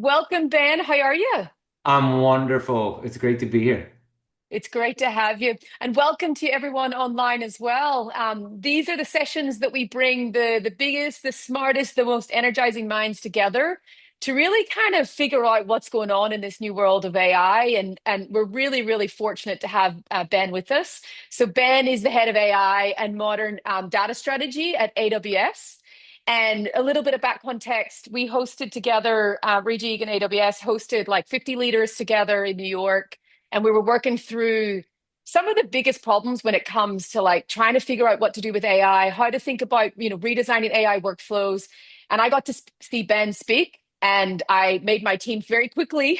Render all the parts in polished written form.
Welcome, Ben. How are you? I'm wonderful. It's great to be here. It's great to have you. And welcome to everyone online as well. These are the sessions that we bring the biggest, the smartest, the most energizing minds together to really kind of figure out what's going on in this new world of AI. And we're really, really fortunate to have Ben with us. So Ben is the head of AI and modern data strategy at AWS. And a little bit of back context, we hosted together, Reejig and AWS hosted like 50 leaders together in New York, and we were working through some of the biggest problems when it comes to like trying to figure out what to do with AI, how to think about, redesigning AI workflows. And I got to see Ben speak, and I made my team very quickly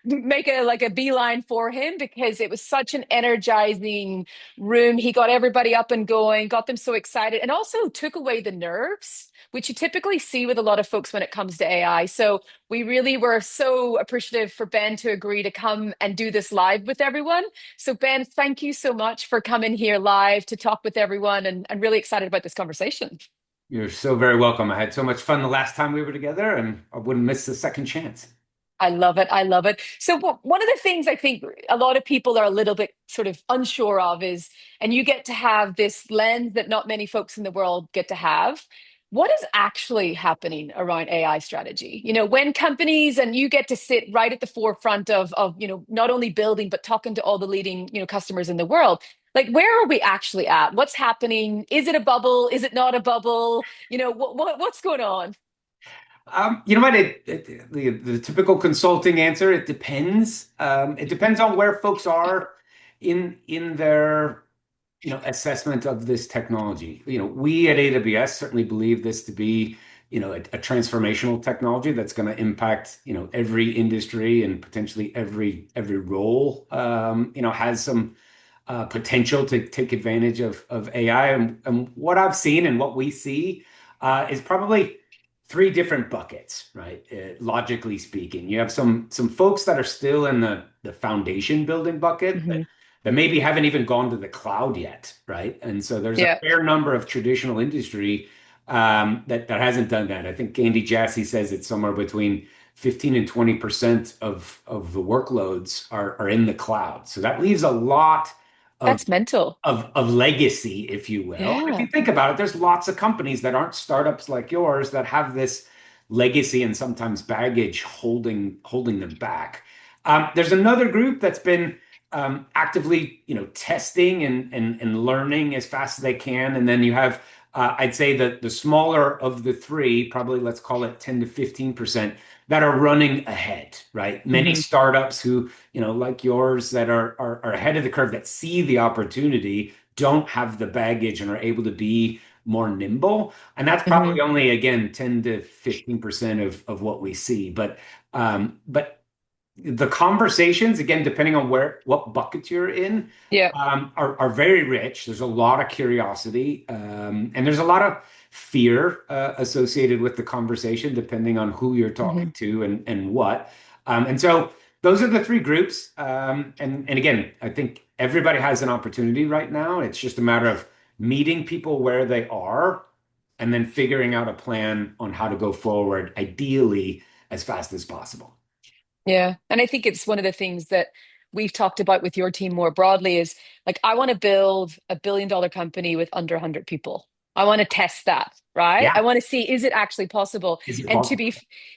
make a beeline for him because it was such an energizing room. He got everybody up and going, got them so excited, and also took away the nerves, which you typically see with a lot of folks when it comes to AI. So we really were so appreciative for Ben to agree to come and do this live with everyone. So Ben, thank you so much for coming here live to talk with everyone, and I'm really excited about this conversation. You're so very welcome. I had so much fun the last time we were together, and I wouldn't miss the second chance. I love it. I love it. So, one of the things I think a lot of people are a little bit sort of unsure of is, and you get to have this lens that not many folks in the world get to have. What is actually happening around AI strategy? When companies and you get to sit right at the forefront of not only building, but talking to all the leading, customers in the world. Like, where are we actually at? What's happening? Is it a bubble? Is it not a bubble? What's going on? You know what? The typical consulting answer, it depends. It depends on where folks are in their assessment of this technology. We at AWS certainly believe this to be a transformational technology that's going to impact every industry and potentially every role. Has some potential to take advantage of AI. And what I've seen and what we see is probably three different buckets, right? Logically speaking, you have some folks that are still in the foundation building bucket Hmm. that maybe haven't even gone to the cloud yet, right? And so there's a Yeah, fair number of traditional industry that hasn't done that. I think Andy Jassy says it's somewhere between 15 and 20% of the workloads are in the cloud. So that leaves a lot of that's mental. of legacy, if you will. If you Yeah. think about it, there's lots of companies that aren't startups like yours that have this legacy and sometimes baggage holding them back. There's another group that's been actively, testing and learning as fast as they can, and then you have, I'd say that the smaller of the three, probably let's call it 10 to 15%, that are running ahead, right? Many Hmm. startups who like yours that are ahead of the curve that see the opportunity, don't have the baggage and are able to be more nimble. And that's Hmm. probably only, again, 10 to 15% of what we see. But the conversations, again, depending on what bucket you're in, Yeah. are very rich. There's a lot of curiosity, and there's a lot of fear associated with the conversation, depending on who you're Hmm. talking to and what. And so those are the three groups. And again, I think everybody has an opportunity right now. It's just a matter of meeting people where they are and then figuring out a plan on how to go forward, ideally as fast as possible. Yeah. And I think it's one of the things that we've talked about with your team more broadly is like, I want to build a $1 billion company with under 100 people. I want to test that, right? Yeah. I want to see, is it actually possible? Is it And possible?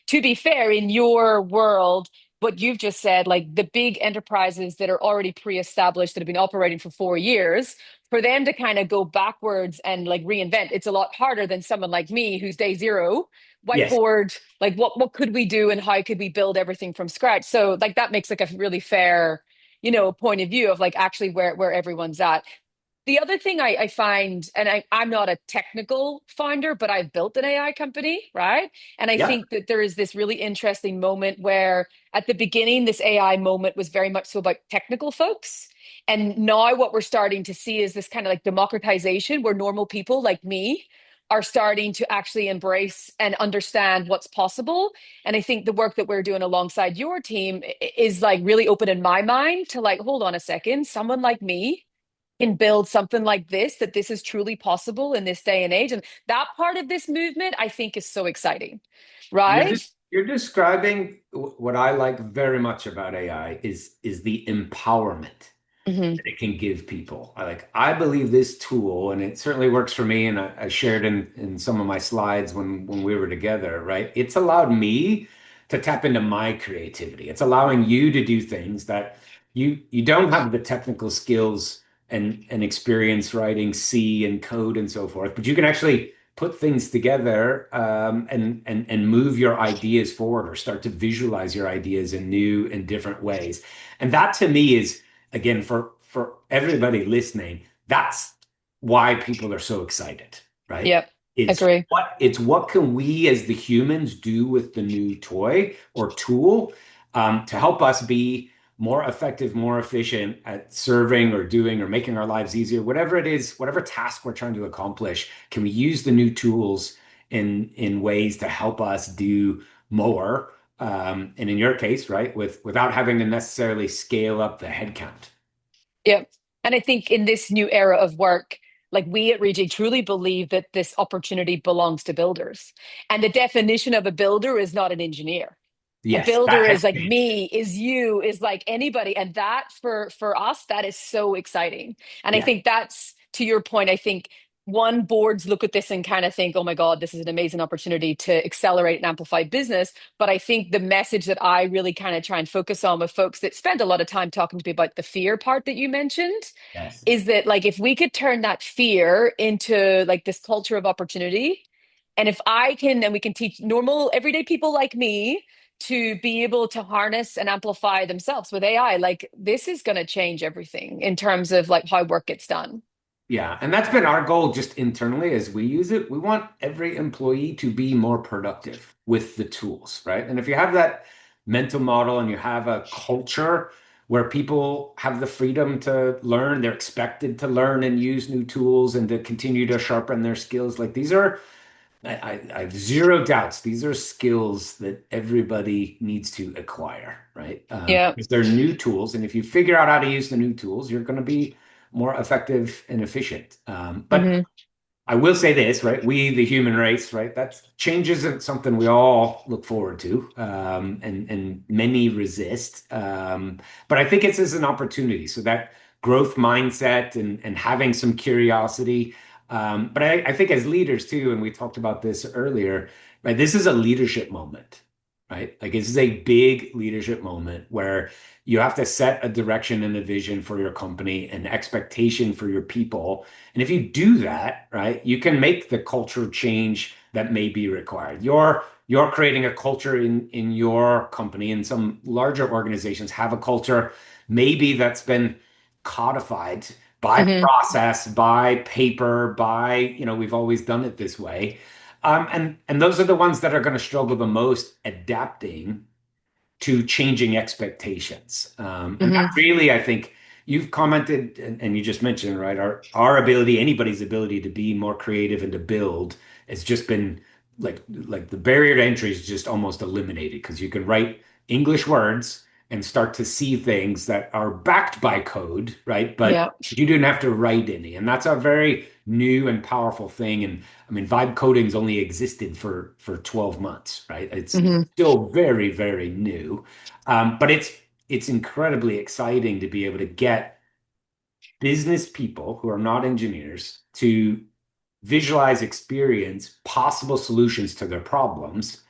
to be fair, in your world, what you've just said, like the big enterprises that are already pre-established that have been operating for 4 years, for them to kind of go backwards and like reinvent, it's a lot harder than someone like me who's day zero, Yes. whiteboard, like what could we do and how could we build everything from scratch. So like that makes like a really fair, point of view of like actually where everyone's at. The other thing I find, and I'm not a technical founder, but I've built an AI company, right? And I Yeah. think that there is this really interesting moment where at the beginning, this AI moment was very much so about technical folks. And now what we're starting to see is this kind of like democratization where normal people like me are starting to actually embrace and understand what's possible. And I think the work that we're doing alongside your team is like really opening my mind to like, hold on a second, someone like me can build something like this, that this is truly possible in this day and age. And that part of this movement, I think, is so exciting, You're right? You're describing what I like very much about AI is the empowerment Hmm. that it can give people. I believe this tool, and it certainly works for me, and I shared in some of my slides when we were together, right? It's allowed me to tap into my creativity. It's allowing you to do things that you don't have the technical skills and experience writing C and code and so forth, but you can actually put things together and move your ideas forward or start to visualize your ideas in new and different ways. And that to me is again for everybody listening, that's why people are so excited, right? Yep. Agree. It's what can we as the humans do with the new toy or tool to help us be more effective, more efficient at serving or doing or making our lives easier, whatever it is, whatever task we're trying to accomplish. Can we use the new tools in ways to help us do more? And in your case, right, without having to necessarily scale up the headcount. Yep. And I think in this new era of work, like we at Reejig truly believe that this opportunity belongs to builders. And the definition of a builder is not an engineer. A Yes, builder that is has like been. me, is you, is like anybody. And that for us, that is so exciting. And I Yeah. think that's to your point, I think one boards look at this and kind of think, oh my God, this is an amazing opportunity to accelerate and amplify business. But I think the message that I really kind of try and focus on with folks that spend a lot of time talking to me about the fear part that you mentioned Yes. is that like if we could turn that fear into like this culture of opportunity, and if I can, and we can teach normal everyday people like me to be able to harness and amplify themselves with AI, like this is going to change everything in terms of like how work gets done. Yeah, and that's been our goal just internally as we use it. We want every employee to be more productive with the tools, right? And if you have that mental model and you have a culture where people have the freedom to learn, they're expected to learn and use new tools and to continue to sharpen their skills, like these are I have zero doubts. These are skills that everybody needs to acquire, right? Yeah. Because they're new tools, and if you figure out how to use the new tools, you're going to be more effective and efficient. But Hmm. I will say this, right? We, the human race, right? That change isn't something we all look forward to, and many resist. But I think it's as an opportunity. So that growth mindset and having some curiosity. But I think as leaders too, and we talked about this earlier, right? This is a leadership moment, right? Like this is a big leadership moment where you have to set a direction and a vision for your company, an expectation for your people, and if you do that, right, you can make the culture change that may be required. You're creating a culture in your company, and some larger organizations have a culture maybe that's been codified by Hmm. process, by paper, by, we've always done it this way. And those are the ones that are going to struggle the most adapting to changing expectations. And that Hmm. really, I think you've commented and you just mentioned, right? Our ability, anybody's ability to be more creative and to build has just been like the barrier to entry is just almost eliminated because you can write English words and start to see things that are backed by code, right? But Yeah. you didn't have to write any. And that's a very new and powerful thing. And I mean, vibe coding's only existed for 12 months, right? It's Hmm. still very, very new. But it's incredibly exciting to be able to get business people who are not engineers to visualize, experience possible solutions to their problems,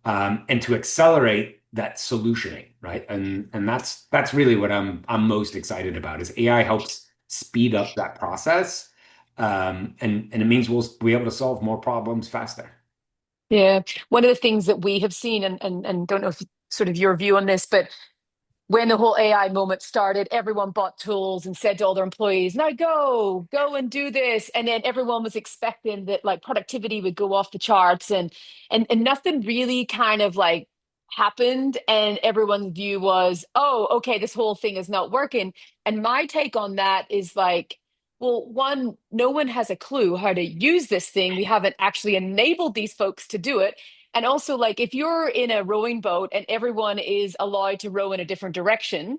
and to accelerate that solutioning, right? And that's really what I'm most excited about is AI helps speed up that process, and it means we'll be able to solve more problems faster. Yeah. One of the things that we have seen, and don't know if sort of your view on this, but when the whole AI moment started, everyone bought tools and said to all their employees, now go and do this. And then everyone was expecting that like productivity would go off the charts and nothing really kind of like happened. And everyone's view was, oh, okay, this whole thing is not working. And my take on that is like, well, one, no one has a clue how to use this thing. We haven't actually enabled these folks to do it. And also, like, if you're in a rowing boat and everyone is allowed to row in a different direction,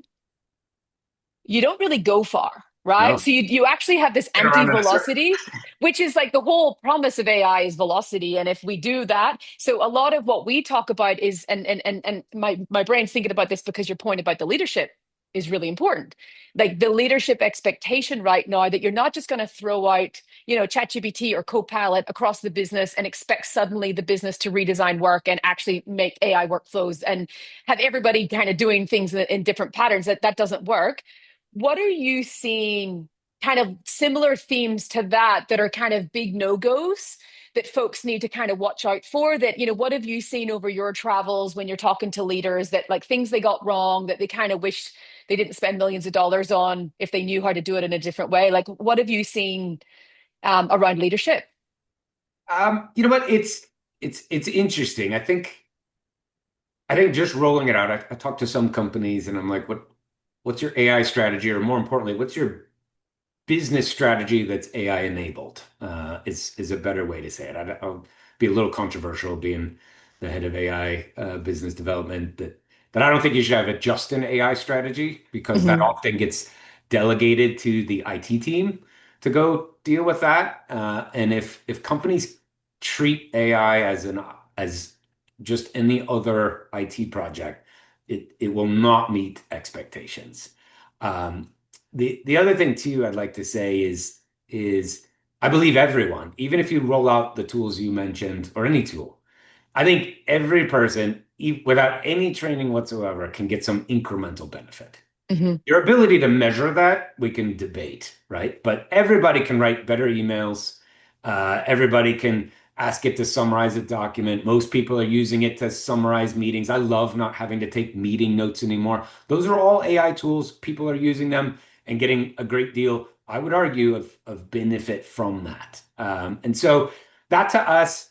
you don't really go far. right? No, So you actually have this get around in a circle. anti-velocity, which is like the whole promise of AI is velocity. And if we do that, so a lot of what we talk about is, and my brain's thinking about this because your point about the leadership is really important. Like the leadership expectation right now that you're not just going to throw out, ChatGPT or Copilot across the business and expect suddenly the business to redesign work and actually make AI workflows and have everybody kind of doing things in different patterns. That doesn't work. What are you seeing kind of similar themes to that are kind of big no-goes that folks need to kind of watch out for? That, what have you seen over your travels when you're talking to leaders that like things they got wrong that they kind of wish they didn't spend millions of dollars on if they knew how to do it in a different way? Like, what have you seen around leadership? You know what? It's interesting. I think just rolling it out. I talked to some companies and I'm like, what's your AI strategy? Or more importantly, what's your business strategy that's AI enabled? Is a better way to say it. I'll be a little controversial being the head of AI business development that I don't think you should have a just an AI strategy because that Hmm. often gets delegated to the IT team to go deal with that. And if companies treat AI as just any other IT project, it will not meet expectations. Um, the other thing too I'd like to say is I believe everyone, even if you roll out the tools you mentioned or any tool, I think every person, without any training whatsoever, can get some incremental benefit. Hmm. Your ability to measure that, we can debate, right? But everybody can write better emails. Everybody can ask it to summarize a document. Most people are using it to summarize meetings. I love not having to take meeting notes anymore. Those are all AI tools. People are using them and getting a great deal, I would argue, of benefit from that. And so that to us,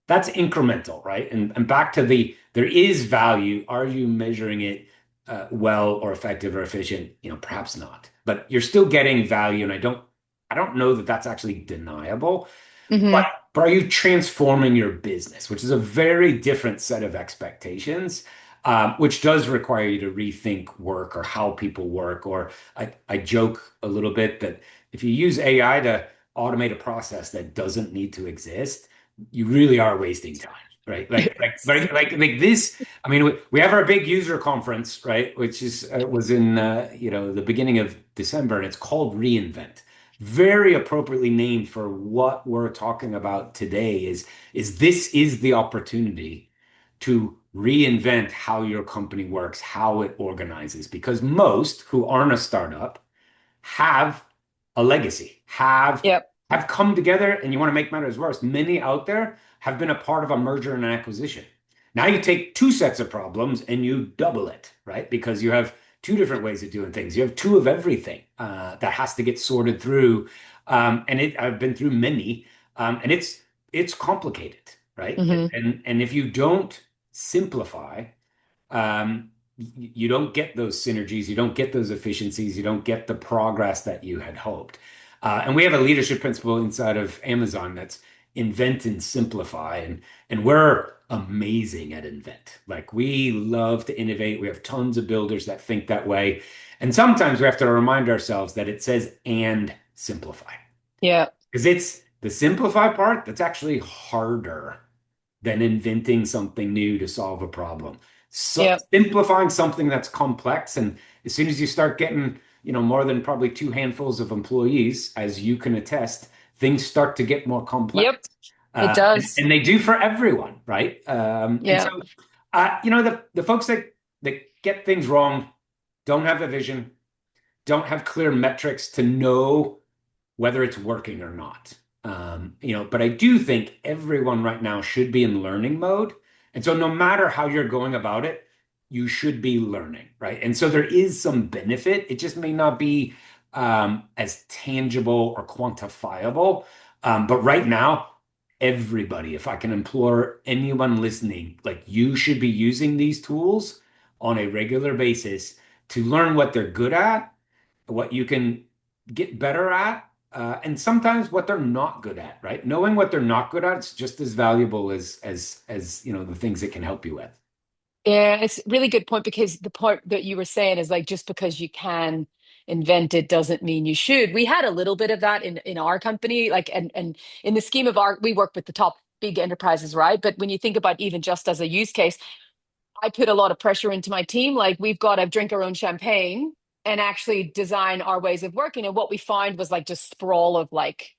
that's incremental, right? And back to there is value. Are you measuring it well or effective or efficient? Perhaps not, but you're still getting value. And I don't know that that's actually deniable. But Hmm. but are you transforming your business, which is a very different set of expectations, which does require you to rethink work or how people work. Or I joke a little bit that if you use AI to automate a process that doesn't need to exist, you really are wasting time, right? Like this. I mean, we have our big user conference, right, which is was in the beginning of December, and it's called reInvent, very appropriately named for what we're talking about today. Is this is the opportunity to reinvent how your company works, how it organizes, because most who aren't a startup have a legacy, Yep. have come together, and you want to make matters worse, many out there have been a part of a merger and an acquisition. Now you take two sets of problems and you double it, right? Because you have two different ways of doing things. You have two of everything that has to get sorted through. I've been through many, and it's complicated, right? Hmm. And if you don't simplify, you don't get those synergies, you don't get those efficiencies, you don't get the progress that you had hoped. And we have a leadership principle inside of Amazon that's invent and simplify, and we're amazing at invent. Like we love to innovate. We have tons of builders that think that way, and sometimes we have to remind ourselves that it says and simplify Yeah. because it's the simplify part that's actually harder than inventing something new to solve a problem. So Yeah. simplifying something that's complex, and as soon as you start getting, more than probably two handfuls of employees, as you can attest, things start to get more complex. Yep. It does. And they do for everyone, right? And so, Yeah. the folks that get things wrong don't have a vision, don't have clear metrics to know whether it's working or not. But I do think everyone right now should be in learning mode. And so no matter how you're going about it, you should be learning, right? And so there is some benefit. It just may not be as tangible or quantifiable. But right now, everybody, if I can implore anyone listening, like you should be using these tools on a regular basis to learn what they're good at, what you can get better at, and sometimes what they're not good at, right? Knowing what they're not good at is just as valuable as the things it can help you with. Yeah, it's a really good point because the point that you were saying is like just because you can invent it doesn't mean you should. We had a little bit of that in our company, like, and in the scheme of our, we work with the top big enterprises, right? But when you think about even just as a use case, I put a lot of pressure into my team. Like, we've got to drink our own champagne and actually design our ways of working. And what we find was like just sprawl of like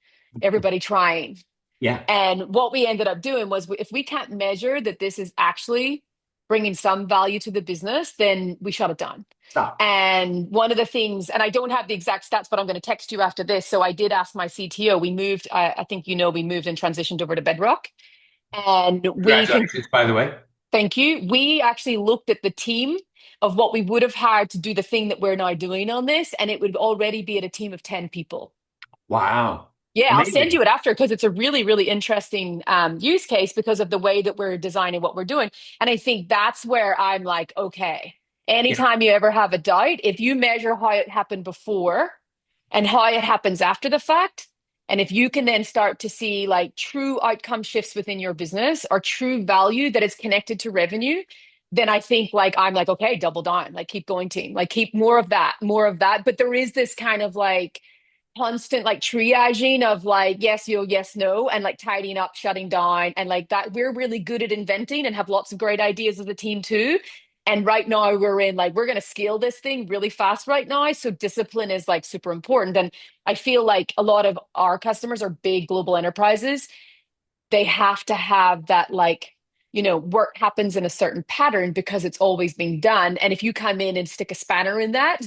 everybody trying. Yeah. And what we ended up doing was, if we can't measure that this is actually bringing some value to the business, then we shut it down. Stop. And one of the things, and I don't have the exact stats, but I'm going to text you after this. So I did ask my CTO. We moved, I think we moved and transitioned over to Bedrock. And we can, Congratulations, by the way. thank you. We actually looked at the team of what we would have hired to do the thing that we're now doing on this, and it would already be at a team of 10 people. Wow. Yeah, I'll send you Amazing. it after because it's a really, really interesting use case because of the way that we're designing what we're doing. And I think that's where I'm like, okay, Yeah. anytime you ever have a doubt, if you measure how it happened before and how it happens after the fact, and if you can then start to see like true outcome shifts within your business or true value that is connected to revenue, then I think like I'm like, okay, double down, like keep going, team, like keep more of that, more of that. But there is this kind of like constant like triaging of like yes yo yes no and like tidying up shutting down and like that. We're really good at inventing and have lots of great ideas as a team too, and right now we're in like we're going to scale this thing really fast right now, so discipline is like super important. And I feel like a lot of our customers are big global enterprises. They have to have that like, work happens in a certain pattern because it's always being done. And if you come in and stick a spanner in that,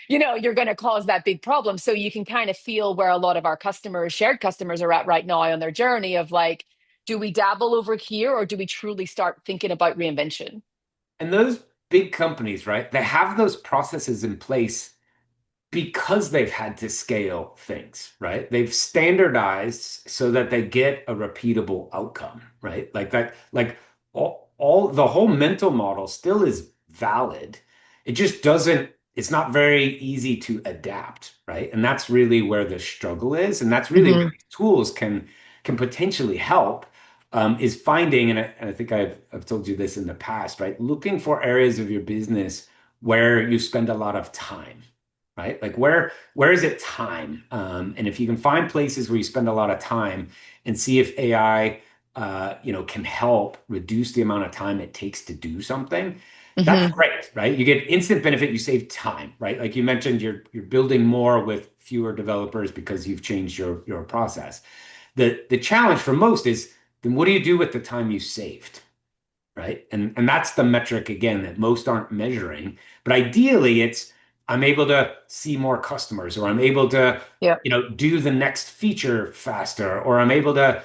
you're going to cause that big problem. So you can kind of feel where a lot of our customers, shared customers, are at right now on their journey of like, do we dabble over here or do we truly start thinking about reinvention? And those big companies, right? They have those processes in place because they've had to scale things, right? They've standardized so that they get a repeatable outcome, right? Like that, like all the whole mental model still is valid. It just doesn't, it's not very easy to adapt, right? And that's really where the struggle is. And that's really where Hmm. these tools can potentially help. Is finding, and I think I've told you this in the past, right? Looking for areas of your business where you spend a lot of time, right? Like where is it time? And if you can find places where you spend a lot of time and see if AI, can help reduce the amount of time it takes to do something, that's Hmm. great, right? You get instant benefit, you save time, right? Like you mentioned, you're building more with fewer developers because you've changed your process. The challenge for most is then what do you do with the time you saved? Right? And that's the metric again that most aren't measuring. But ideally, it's I'm able to see more customers, or I'm able to, Yeah. do the next feature faster, or I'm able to,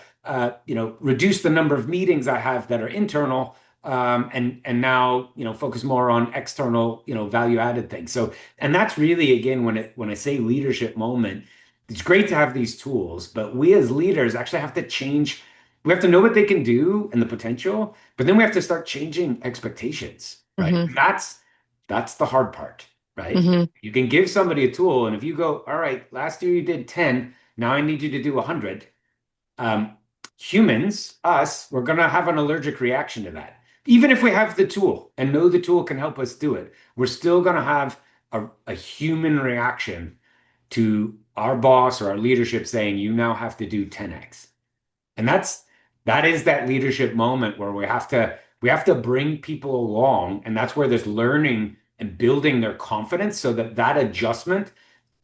reduce the number of meetings I have that are internal, and now, focus more on external, value added things. So, and that's really again when I say leadership moment, it's great to have these tools, but we as leaders actually have to change. We have to know what they can do and the potential, but then we have to start changing expectations, right? Hmm. That's the hard part, right? Hmm. You can give somebody a tool, and if you go, all right, last year you did 10, now I need you to do 100. Um, Humans, us, we're gonna have an allergic reaction to that. Even if we have the tool and know the tool can help us do it, we're still gonna have a human reaction to our boss or our leadership saying, you now have to do 10x. And that is that leadership moment where we have to bring people along, and that's where this learning and building their confidence so that that adjustment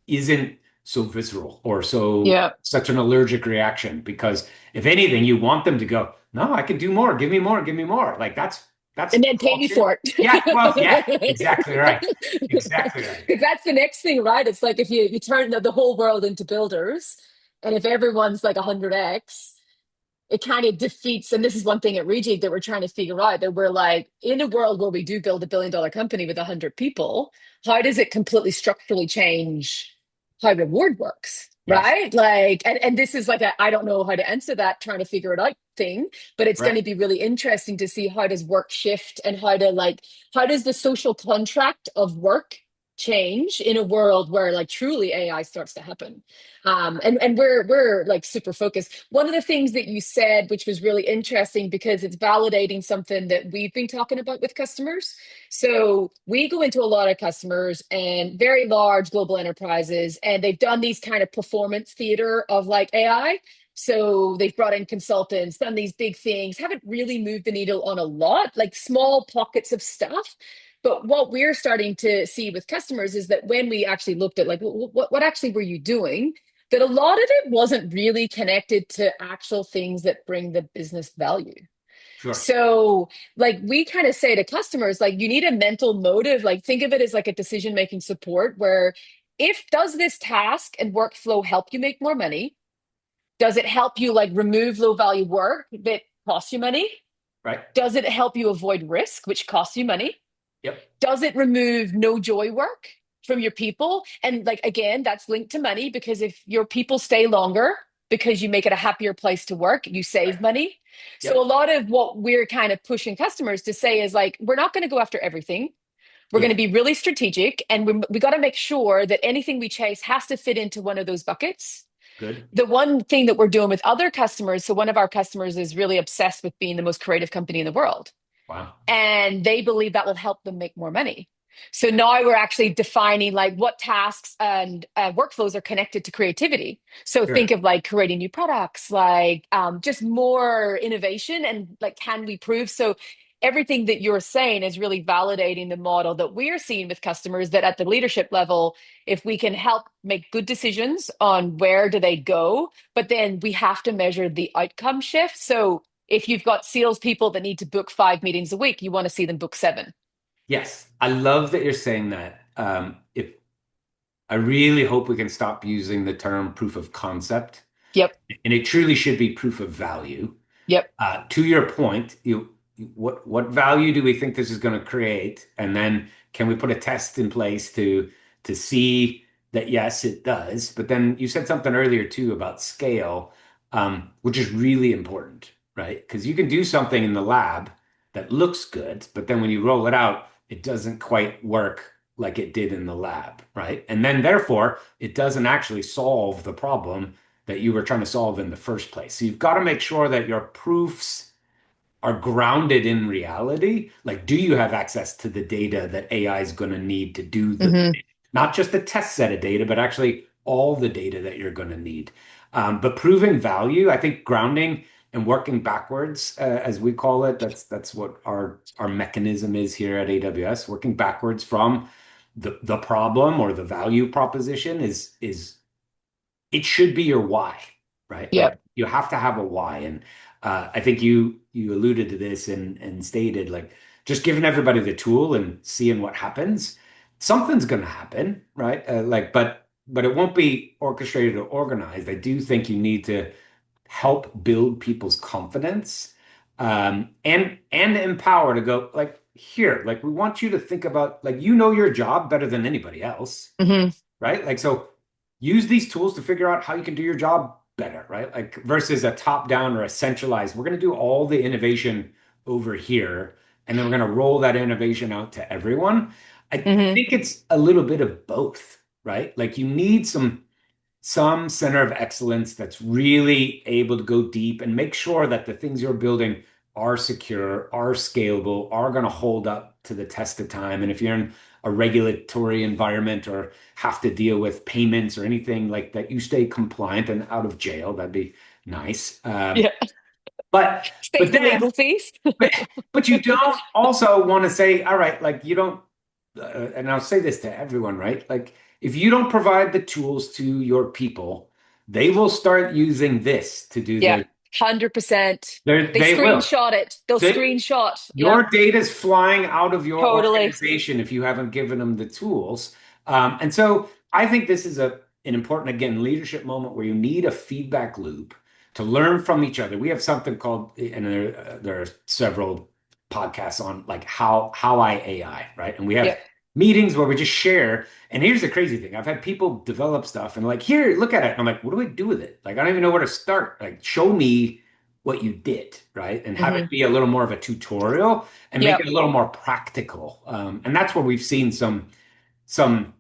isn't so visceral or Yeah. such an allergic reaction. Because if anything, you want them to go, no, I can do more, give me more, give me more. Like that's And then pay me culture. for Yeah, well, yeah, it. exactly right. Exactly right. Because that's the next thing, right? It's like if you turn the whole world into builders, and if everyone's like 100x, it kind of defeats. And this is one thing at Reejig that we're trying to figure out, that we're like, in a world where we do build $1 billion company with 100 people, how does it completely structurally change how reward works? Yes. Right? Like, and this is like I don't know how to answer that, trying to figure it out thing, but it's going Right. to be really interesting to see how does work shift and how to like, how does the social contract of work change in a world where like truly AI starts to happen. And we're like super focused. One of the things that you said, which was really interesting because it's validating something that we've been talking about with customers. So we go into a lot of customers and very large global enterprises, and they've done these kind of performance theater of like AI. So they've brought in consultants, done these big things, haven't really moved the needle on a lot, like small pockets of stuff. But what we're starting to see with customers is that when we actually looked at like what actually were you doing, that a lot of it wasn't really connected to actual things that bring the business value. Sure. So like we kind of say to customers, like you need a mental motive, like think of it as like a decision making support where if does this task and workflow help you make more money? Does it help you like remove low value work that costs you money? Right. Does it help you avoid risk, which costs you money? Yep. Does it remove no joy work from your people? And like again, that's linked to money because if your people stay longer because you make it a happier place to work, you Right. save money. So a Yep. lot of what we're kind of pushing customers to say is like, we're not going to go after everything. We're going Yeah. to be really strategic and we got to make sure that anything we chase has to fit into one of those buckets. Good. The one thing that we're doing with other customers, so one of our customers is really obsessed with being the most creative company in the world Wow. and they believe that will help them make more money. So now we're actually defining like what tasks and workflows are connected to creativity. So think Sure. of like creating new products, like just more innovation and like can we prove? So everything that you're saying is really validating the model that we're seeing with customers that at the leadership level, if we can help make good decisions on where do they go, but then we have to measure the outcome shift. So if you've got salespeople that need to book 5 meetings a week, you want to see them book 7. Yes. I love that you're saying that. If I really hope we can stop using the term proof of concept, Yep. and it truly should be proof of value. Yep. To your point, what value do we think this is going to create? And then can we put a test in place to see that yes, it does. But then you said something earlier too about scale, which is really important, right? Because you can do something in the lab that looks good, but then when you roll it out, it doesn't quite work like it did in the lab, right? And then therefore, it doesn't actually solve the problem that you were trying to solve in the first place. So you've got to make sure that your proofs are grounded in reality. Like, do you have access to the data that AI is going to need to do Hmm. not just a test set of data, but actually all the data that you're going to need. But proving value, I think grounding and working backwards, as we call it, that's what our mechanism is here at AWS. Working backwards from the problem or the value proposition is it should be your why, right? Like Yep. you have to have a why. And I think you alluded to this and stated like just giving everybody the tool and seeing what happens. Something's going to happen, right? But it won't be orchestrated or organized. I do think you need to help build people's confidence and empower to go like here, like we want you to think about like you know your job better than anybody else, Hmm. right? Like, so use these tools to figure out how you can do your job better, right? Like, versus a top down or a centralized, we're going to do all the innovation over here, and then we're going to roll that innovation out to everyone. I Hmm. think it's a little bit of both, right? Like, you need some center of excellence that's really able to go deep and make sure that the things you're building are secure, are scalable, are going to hold up to the test of time. And if you're in a regulatory environment or have to deal with payments or anything like that, you stay compliant and out of jail. That'd be nice. Yeah. But Save the then, legal fees. but, but you don't also want to say, all right, like you don't, and I'll say this to everyone, right? Like if you don't provide the tools to your people, they will start using this to do Yeah. 100%. They they will. screenshot it. They'll They, screenshot. your Yep. data is flying out of your Totally. organization if you haven't given them the tools. And so I think this is an important, again, leadership moment where you need a feedback loop to learn from each other. We have something called, and there are several podcasts on like how I AI, right? And we have Yep. meetings where we just share. And here's the crazy thing. I've had people develop stuff and like, here, look at it. And I'm like, what do I do with it? Like, I don't even know where to start. Like, show me what you did, right? And have Hmm. it be a little more of a tutorial and make Yep. it a little more practical. And that's where we've seen some, some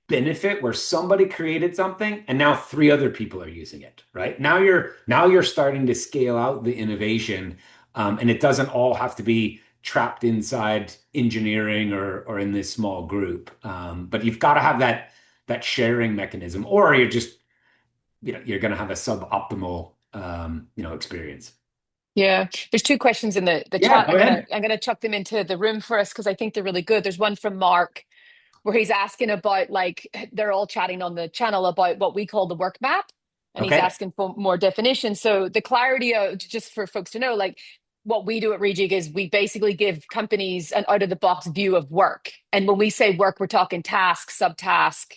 benefit where somebody created something and now three other people are using it, right? Now you're starting to scale out the innovation, and it doesn't all have to be trapped inside engineering or in this small group. But you've got to have that sharing mechanism, or you're just you're going to have a suboptimal experience. Yeah, there's two questions in the Yeah, chat. go ahead. I'm gonna chuck them into the room for us because I think they're really good. There's one from Mark where he's asking about like they're all chatting on the channel about what we call the work map, and he's Okay. asking for more definition. So the clarity of just for folks to know, like what we do at Reejig is we basically give companies an out of the box view of work, and when we say work, we're talking task, subtask.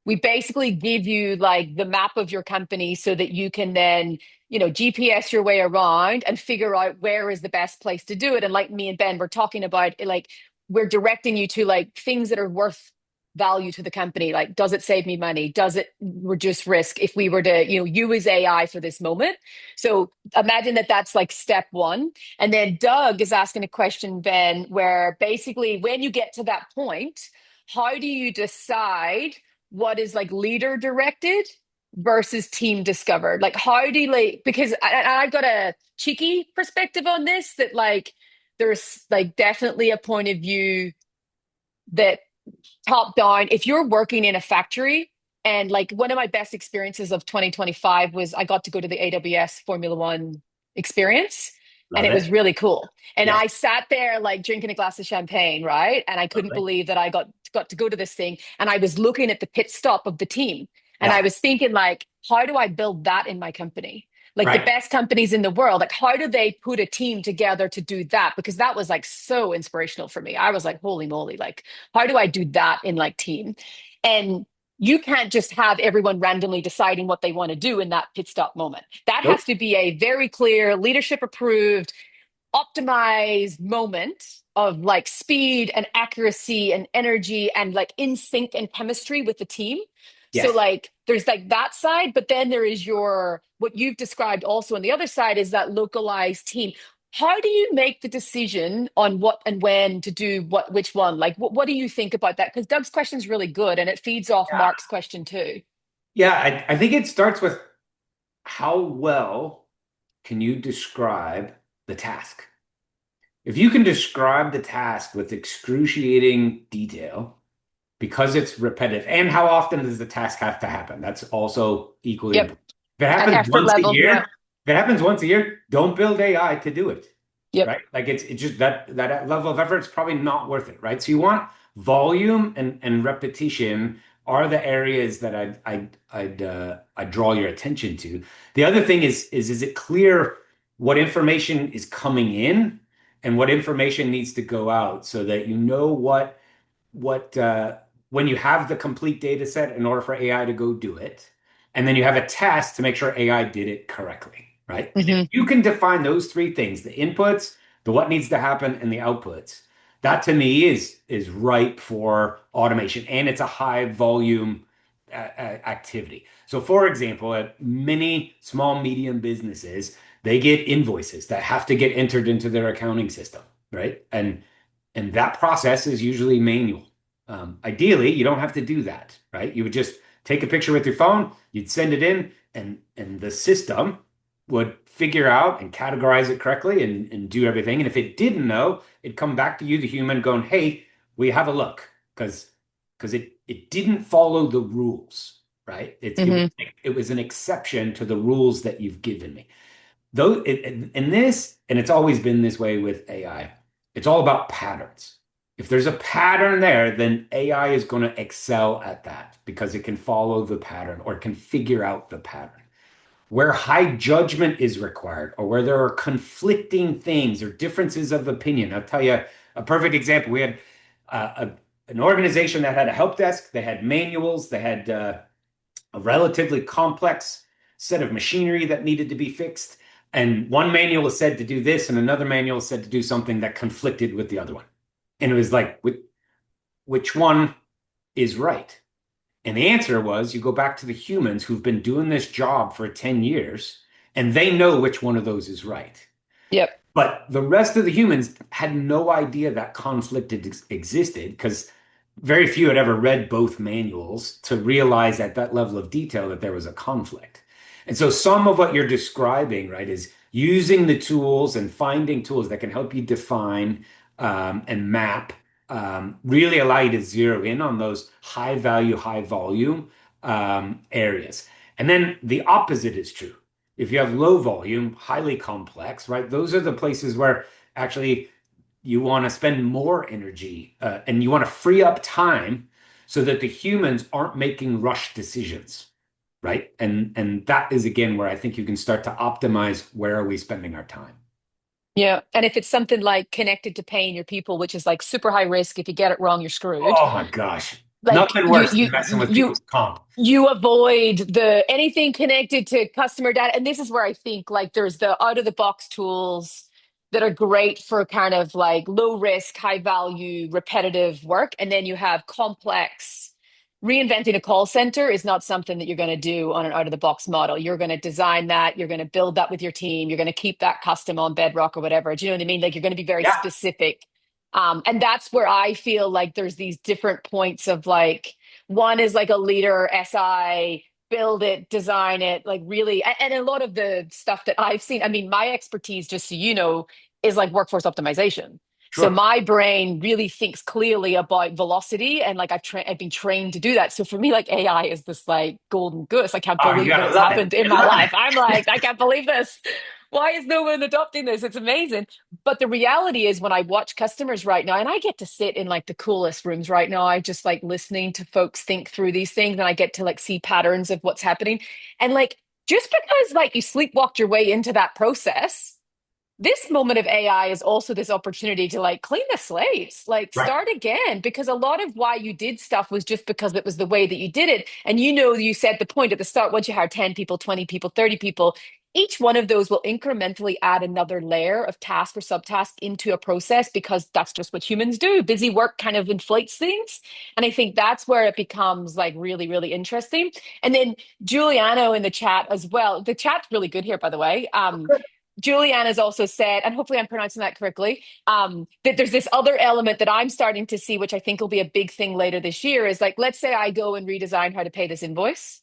We basically give you like the map of your company so that you can then GPS your way around and figure out where is the best place to do it. And like me and Ben were talking about, like we're directing you to like things that are worth value to the company. Like, does it save me money? Does it reduce risk if we were to use AI for this moment? So imagine that that's like step one. And then Doug is asking a question, Ben, where basically when you get to that point, how do you decide what is like leader directed versus team discovered? Like, how do you like, because I've got a cheeky perspective on this that like there's like definitely a point of view that top down, if you're working in a factory, and like one of my best experiences of 2025 was I got to go to the AWS Formula One experience. And Love it was it. really cool. And Yes. I sat there like drinking a glass of champagne, right? And I couldn't Lovely. believe that I got to go to this thing. And I was looking at the pit stop of the team. And I Yeah. was thinking, like, how do I build that in my company? Like the Right. best companies in the world, like how do they put a team together to do that? Because that was like so inspirational for me. I was like, holy moly, like how do I do that in like team? And you can't just have everyone randomly deciding what they want to do in that pit stop moment. That Nope. has to be a very clear, leadership approved, optimized moment of like speed and accuracy and energy and like in sync and chemistry with the team. So Yes. like there's like that side, but then there is your what you've described also on the other side is that localized team. How do you make the decision on what and when to do what, which one? Like, what do you think about that? Because Doug's question is really good and it feeds off Yeah. Mark's question too. Yeah, I think it starts with how well can you describe the task? If you can describe the task with excruciating detail, because it's repetitive, and how often does the task have to happen? That's also equally Yep. important. If it And happens effort once a level. year, Yeah. if it happens once a year, don't build AI to do it, Yep. right? Like it's just that level of effort is probably not worth it, right? So you want volume and repetition are the areas that I'd draw your attention to. The other thing is it clear what information is coming in and what information needs to go out so that you know what when you have the complete data set in order for AI to go do it, and then you have a test to make sure AI did it correctly, right? And if Hmm. you can define those three things, the inputs, the what needs to happen, and the outputs, that to me is ripe for automation, and it's a high volume activity. So, for example, at many small, medium businesses, they get invoices that have to get entered into their accounting system, right? And that process is usually manual. Ideally, you don't have to do that, right? You would just take a picture with your phone, you'd send it in, and the system would figure out and categorize it correctly and do everything. And if it didn't know, it'd come back to you, the human, going, "Hey, we have a look," because it didn't follow the rules, right? Hmm. It was an exception to the rules that you've given me. Though in this, and it's always been this way with AI, it's all about patterns. If there's a pattern there, then AI is going to excel at that because it can follow the pattern or can figure out the pattern. Where high judgment is required or where there are conflicting things or differences of opinion. I'll tell you a perfect example. We had an organization that had a help desk, they had manuals, they had a relatively complex set of machinery that needed to be fixed. And one manual is said to do this, and another manual is said to do something that conflicted with the other one. And it was like, which one is right? And the answer was you go back to the humans who've been doing this job for 10 years, and they know which one of those is right. Yep. But the rest of the humans had no idea that conflict existed because very few had ever read both manuals to realize at that level of detail that there was a conflict. And so some of what you're describing, right, is using the tools and finding tools that can help you define and map, really allow you to zero in on those high value, high volume areas. And then the opposite is true. If you have low volume, highly complex, right, those are the places where actually you want to spend more energy and you want to free up time so that the humans aren't making rush decisions, right? And that is again where I think you can start to optimize where are we spending our time. Yeah. And if it's something like connected to paying your people, which is like super high risk, if you get it wrong, you're screwed. Oh my gosh. Like Nothing worse than messing with people's comp. you avoid the anything connected to customer data. And this is where I think like there's the out of the box tools that are great for kind of like low risk, high value, repetitive work. And then you have complex. Reinventing a call center is not something that you're going to do on an out of the box model. You're going to design that, you're going to build that with your team, you're going to keep that custom on Bedrock or whatever. Do you know what I mean? Like you're going to be very Yeah. specific. And that's where I feel like there's these different points of like, one is like a leader, SI, build it, design it, like really. And a lot of the stuff that I've seen, I mean, my expertise, just so you know, is like workforce optimization. So Sure. my brain really thinks clearly about velocity, and like I've been trained to do that. So for me, like AI is this like golden goose. I can't Oh, you believe that gotta it's love it. happened in You're my loving life. it. I'm like, I can't believe this. Why is no one adopting this? It's amazing. But the reality is when I watch customers right now, and I get to sit in like the coolest rooms right now, I just like listening to folks think through these things and I get to like see patterns of what's happening. And like just because like you sleepwalked your way into that process, this moment of AI is also this opportunity to like clean the slate, like Right. start again, because a lot of why you did stuff was just because it was the way that you did it. And you know, you said the point at the start, once you hire 10 people, 20 people, 30 people, each one of those will incrementally add another layer of task or subtask into a process because that's just what humans do. Busy work kind of inflates things. And I think that's where it becomes like really, really interesting. And then Giuliano in the chat as well. The chat's really good here, by the way. Julianne has also said, and hopefully I'm pronouncing that correctly, that there's this other element that I'm starting to see, which I think will be a big thing later this year, is like, let's say I go and redesign how to pay this invoice.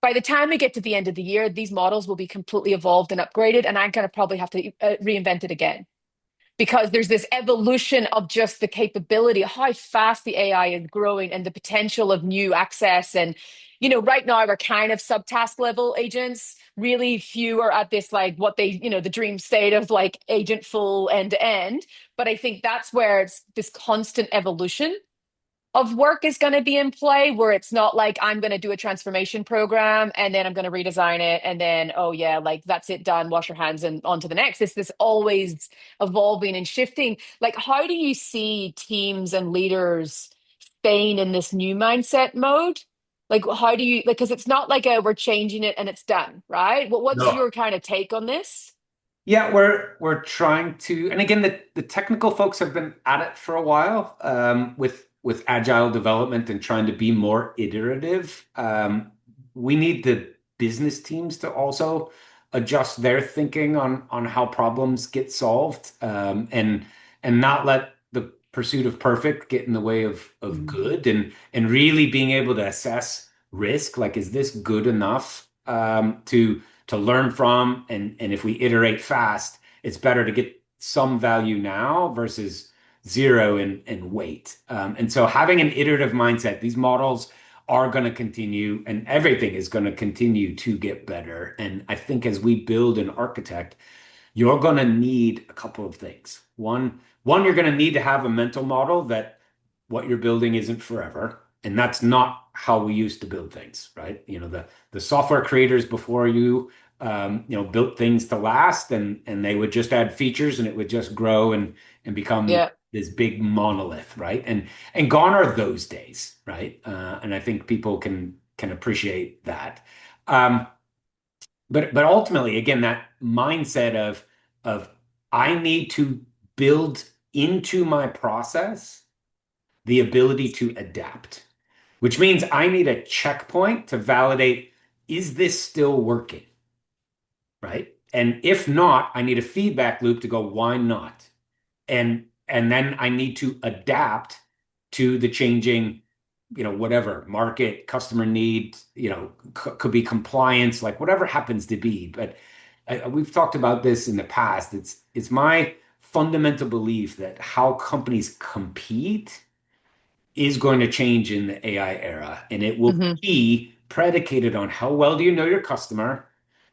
By the time we get to the end of the year, these models will be completely evolved and upgraded, and I'm going to probably have to reinvent it again because there's this evolution of just the capability, how fast the AI is growing and the potential of new access. And, you know, right now we're kind of subtask level agents. Really few are at this like what they, you know, the dream state of like agent full end to end. But I think that's where it's this constant evolution of work is going to be in play where it's not like I'm going to do a transformation program and then I'm going to redesign it and then oh yeah like that's it done, wash your hands and on to the next. It's this always evolving and shifting. Like how do you see teams and leaders staying in this new mindset mode? Like how do you like, because it's not like a we're changing it and it's done, right? What's No. your kind of take on this? Yeah, we're trying to, and again, the technical folks have been at it for a while with agile development and trying to be more iterative. We need the business teams to also adjust their thinking on how problems get solved, and not let the pursuit of perfect get in the way of Mm. good, and really being able to assess risk, like is this good enough to learn from, and if we iterate fast, it's better to get some value now versus zero and wait. And so having an iterative mindset, these models are going to continue and everything is going to continue to get better. And I think as we build and architect, you're going to need a couple of things. One, you're going to need to have a mental model that what you're building isn't forever. And that's not how we used to build things, right? You know, the software creators before you, built things to last, and they would just add features and it would just grow and become Yeah. this big monolith, right? And gone are those days, right? And I think people can appreciate that. Um, but ultimately, again, that mindset of I need to build into my process the ability to adapt, which means I need a checkpoint to validate, is this still working? Right? And if not, I need a feedback loop to go, why not? And then I need to adapt to the changing, whatever market, customer need, could be compliance, like whatever happens to be. But we've talked about this in the past. It's my fundamental belief that how companies compete is going to change in the AI era, and it will Hmm. be predicated on how well do you know your customer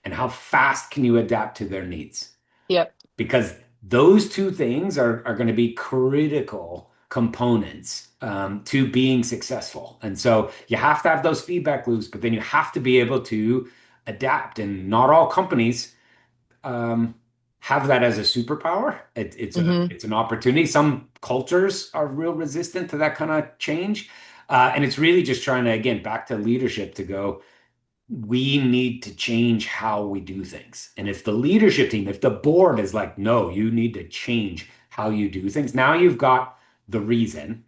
and how fast can you adapt to their needs. Yep. Because those two things are going to be critical components to being successful. And so you have to have those feedback loops, but then you have to be able to adapt. And not all companies um, have that as a superpower. Hmm. It's an opportunity. Some cultures are real resistant to that kind of change. And it's really just trying to, again, back to leadership to go, we need to change how we do things. And if the leadership team, if the board is like, no, you need to change how you do things, now you've got the reason.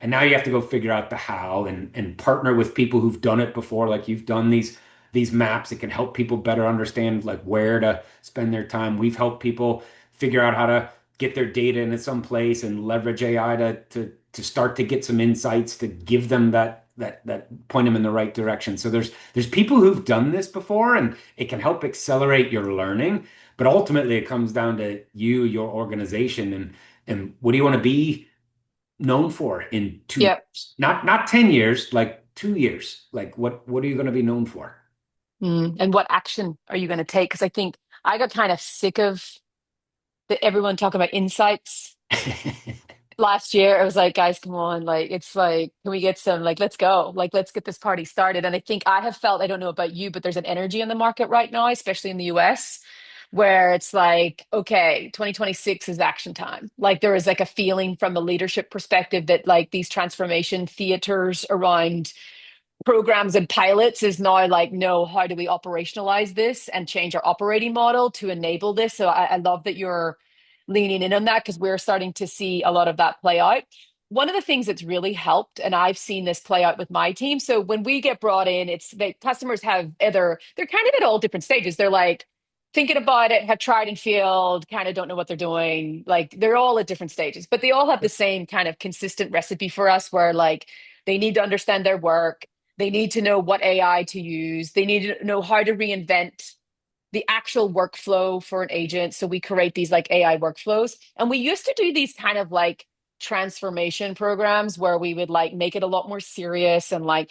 And now you have to go figure out the how and partner with people who've done it before. Like you've done these maps that can help people better understand like where to spend their time. We've helped people figure out how to get their data into some place and leverage AI to start to get some insights to give them that point them in the right direction. So there's people who've done this before and it can help accelerate your learning. But ultimately it comes down to you, your organization, and what do you want to be known for in two Yep. years? Not 10 years, like 2 years. Like what are you going to be known for? And what action are you going to take? Because I think I got kind of sick of everyone talking about insights last year. It was like, guys, come on. Like, it's like, can we get some, like, let's go. Like, let's get this party started. And I think I have felt, I don't know about you, but there's an energy in the market right now, especially in the US, where it's like, okay, 2026 is action time. Like, there is like a feeling from a leadership perspective that like these transformation theaters around programs and pilots is now like, no, how do we operationalize this and change our operating model to enable this? So I love that you're leaning in on that because we're starting to see a lot of that play out. One of the things that's really helped, and I've seen this play out with my team. So when we get brought in, it's the customers have either, they're kind of at all different stages. They're like thinking about it, have tried and failed, kind of don't know what they're doing. Like they're all at different stages, but they all have the same kind of consistent recipe for us where like they need to understand their work, they need to know what AI to use. They need to know how to reinvent the actual workflow for an agent. So we create these like AI workflows. And we used to do these kind of like transformation programs where we would like make it a lot more serious and like,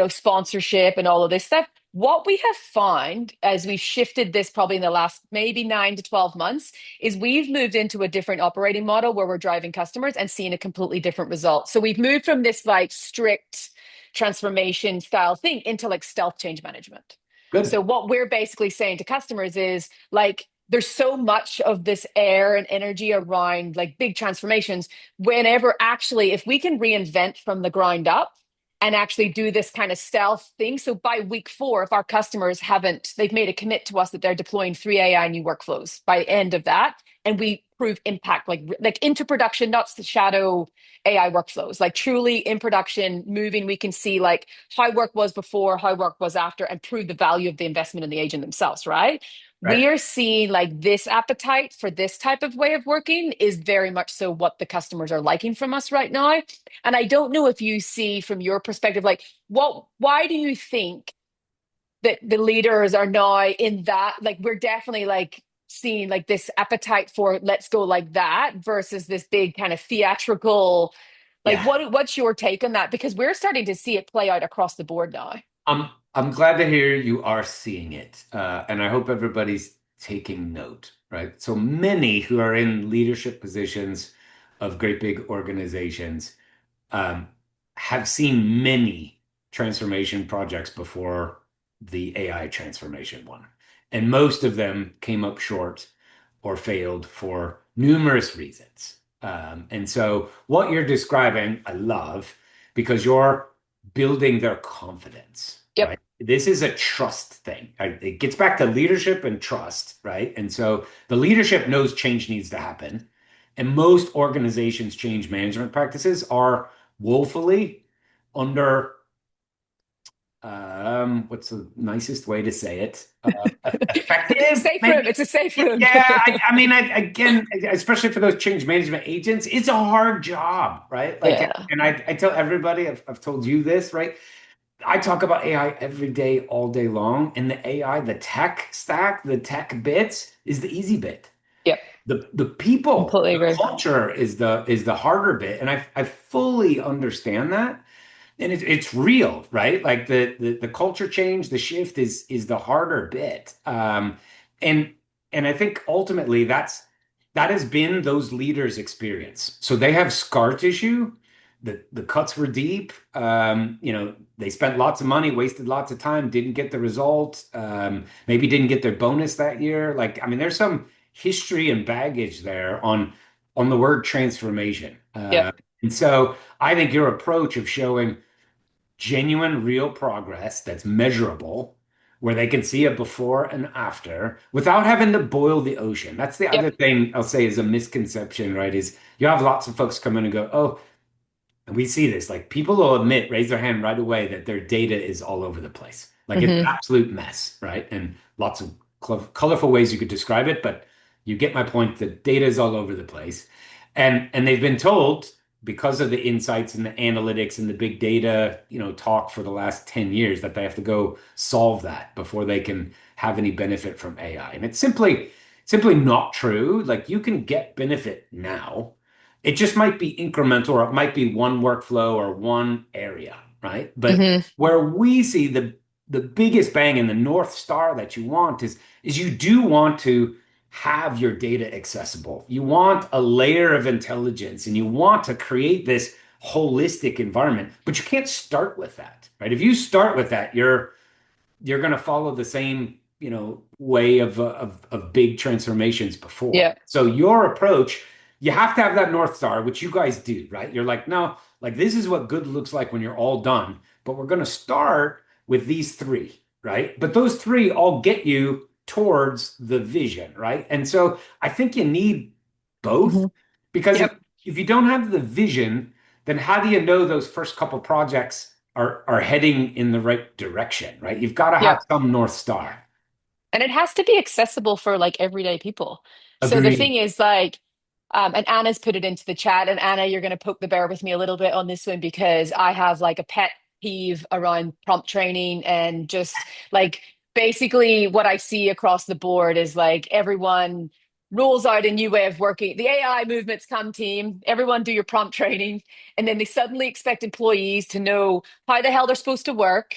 sponsorship and all of this stuff. What we have found as we've shifted this probably in the last maybe 9 to 12 months is we've moved into a different operating model where we're driving customers and seeing a completely different result. So we've moved from this like strict transformation style thing into like stealth change management. So Good. what we're basically saying to customers is like there's so much of this air and energy around like big transformations whenever actually if we can reinvent from the ground up and actually do this kind of stealth thing. So by week 4, if our customers haven't, they've made a commit to us that they're deploying 3 AI new workflows by the end of that, and we prove impact like into production, not the shadow AI workflows, like truly in production, moving. We can see like how work was before, how work was after, and prove the value of the investment in the agent themselves, right? We Right. are seeing like this appetite for this type of way of working is very much so what the customers are liking from us right now. And I don't know if you see from your perspective, like why do you think that the leaders are now in that, like we're definitely like seeing like this appetite for let's go like that versus this big kind of theatrical, like Yeah. what's your take on that? Because we're starting to see it play out across the board now. I'm glad to hear you are seeing it, and I hope everybody's taking note, right? So many who are in leadership positions of great big organizations um, have seen many transformation projects before the AI transformation one. And most of them came up short or failed for numerous reasons. And so, what you're describing, I love because you're building their confidence, Yep. right? This is a trust thing. Right? It gets back to leadership and trust, right? And so, the leadership knows change needs to happen. And most organizations' change management practices are woefully under what's the nicest way to say it? Effective, Safe room. maybe. It's a safe room. Yeah, I mean, again, especially for those change management agents, it's a hard job, right? Like, Yeah. and I tell everybody, I've told you this, right? I talk about AI every day, all day long, and the AI, the tech stack, the tech bits is the easy bit. Yep. The people, Completely the agree. culture is the harder bit, and I fully understand that, and it's real, right? Like the culture change, the shift is the harder bit, and and I think ultimately that has been those leaders' experience. So they have scar tissue. The cuts were deep. They spent lots of money, wasted lots of time, didn't get the result. Maybe didn't get their bonus that year. Like, I mean, there's some history and baggage there on the word transformation. Yep. And so I think your approach of showing genuine, real progress that's measurable, where they can see a before and after without having to boil the ocean. That's the other Yep. thing I'll say is a misconception, right? Is you have lots of folks come in and go, oh, and we see this, like people will admit, raise their hand right away that their data is all over the place. Like it's an Hmm. absolute mess, right? And lots of colorful ways you could describe it, but you get my point. The data is all over the place. And they've been told because of the insights and the analytics and the big data, talk for the last 10 years that they have to go solve that before they can have any benefit from AI. And it's simply not true. Like you can get benefit now, it just might be incremental, or it might be one workflow or one area, right? But Hmm. where we see the biggest bang and the North Star that you want is you do want to have your data accessible. You want a layer of intelligence and you want to create this holistic environment, but you can't start with that, right? If you start with that, you're going to follow the same, way of big transformations before. Yeah. So your approach, you have to have that North Star, which you guys do, right? You're like, no, like this is what good looks like when you're all done, but we're going to start with these three, right? But those three all get you towards the vision, right? And so I think you need both Hmm. because if Yep. if you don't have the vision, then how do you know those first couple projects are heading in the right direction, right? You've got to have Yep. some North Star. And it has to be accessible for like everyday people. So the thing Agreed. is like, and Anna's put it into the chat. And Anna, you're going to poke the bear with me a little bit on this one because I have like a pet peeve around prompt training and just like basically what I see across the board is like everyone rolls out a new way of working. The AI movements come team, everyone do your prompt training. And then they suddenly expect employees to know how the hell they're supposed to work,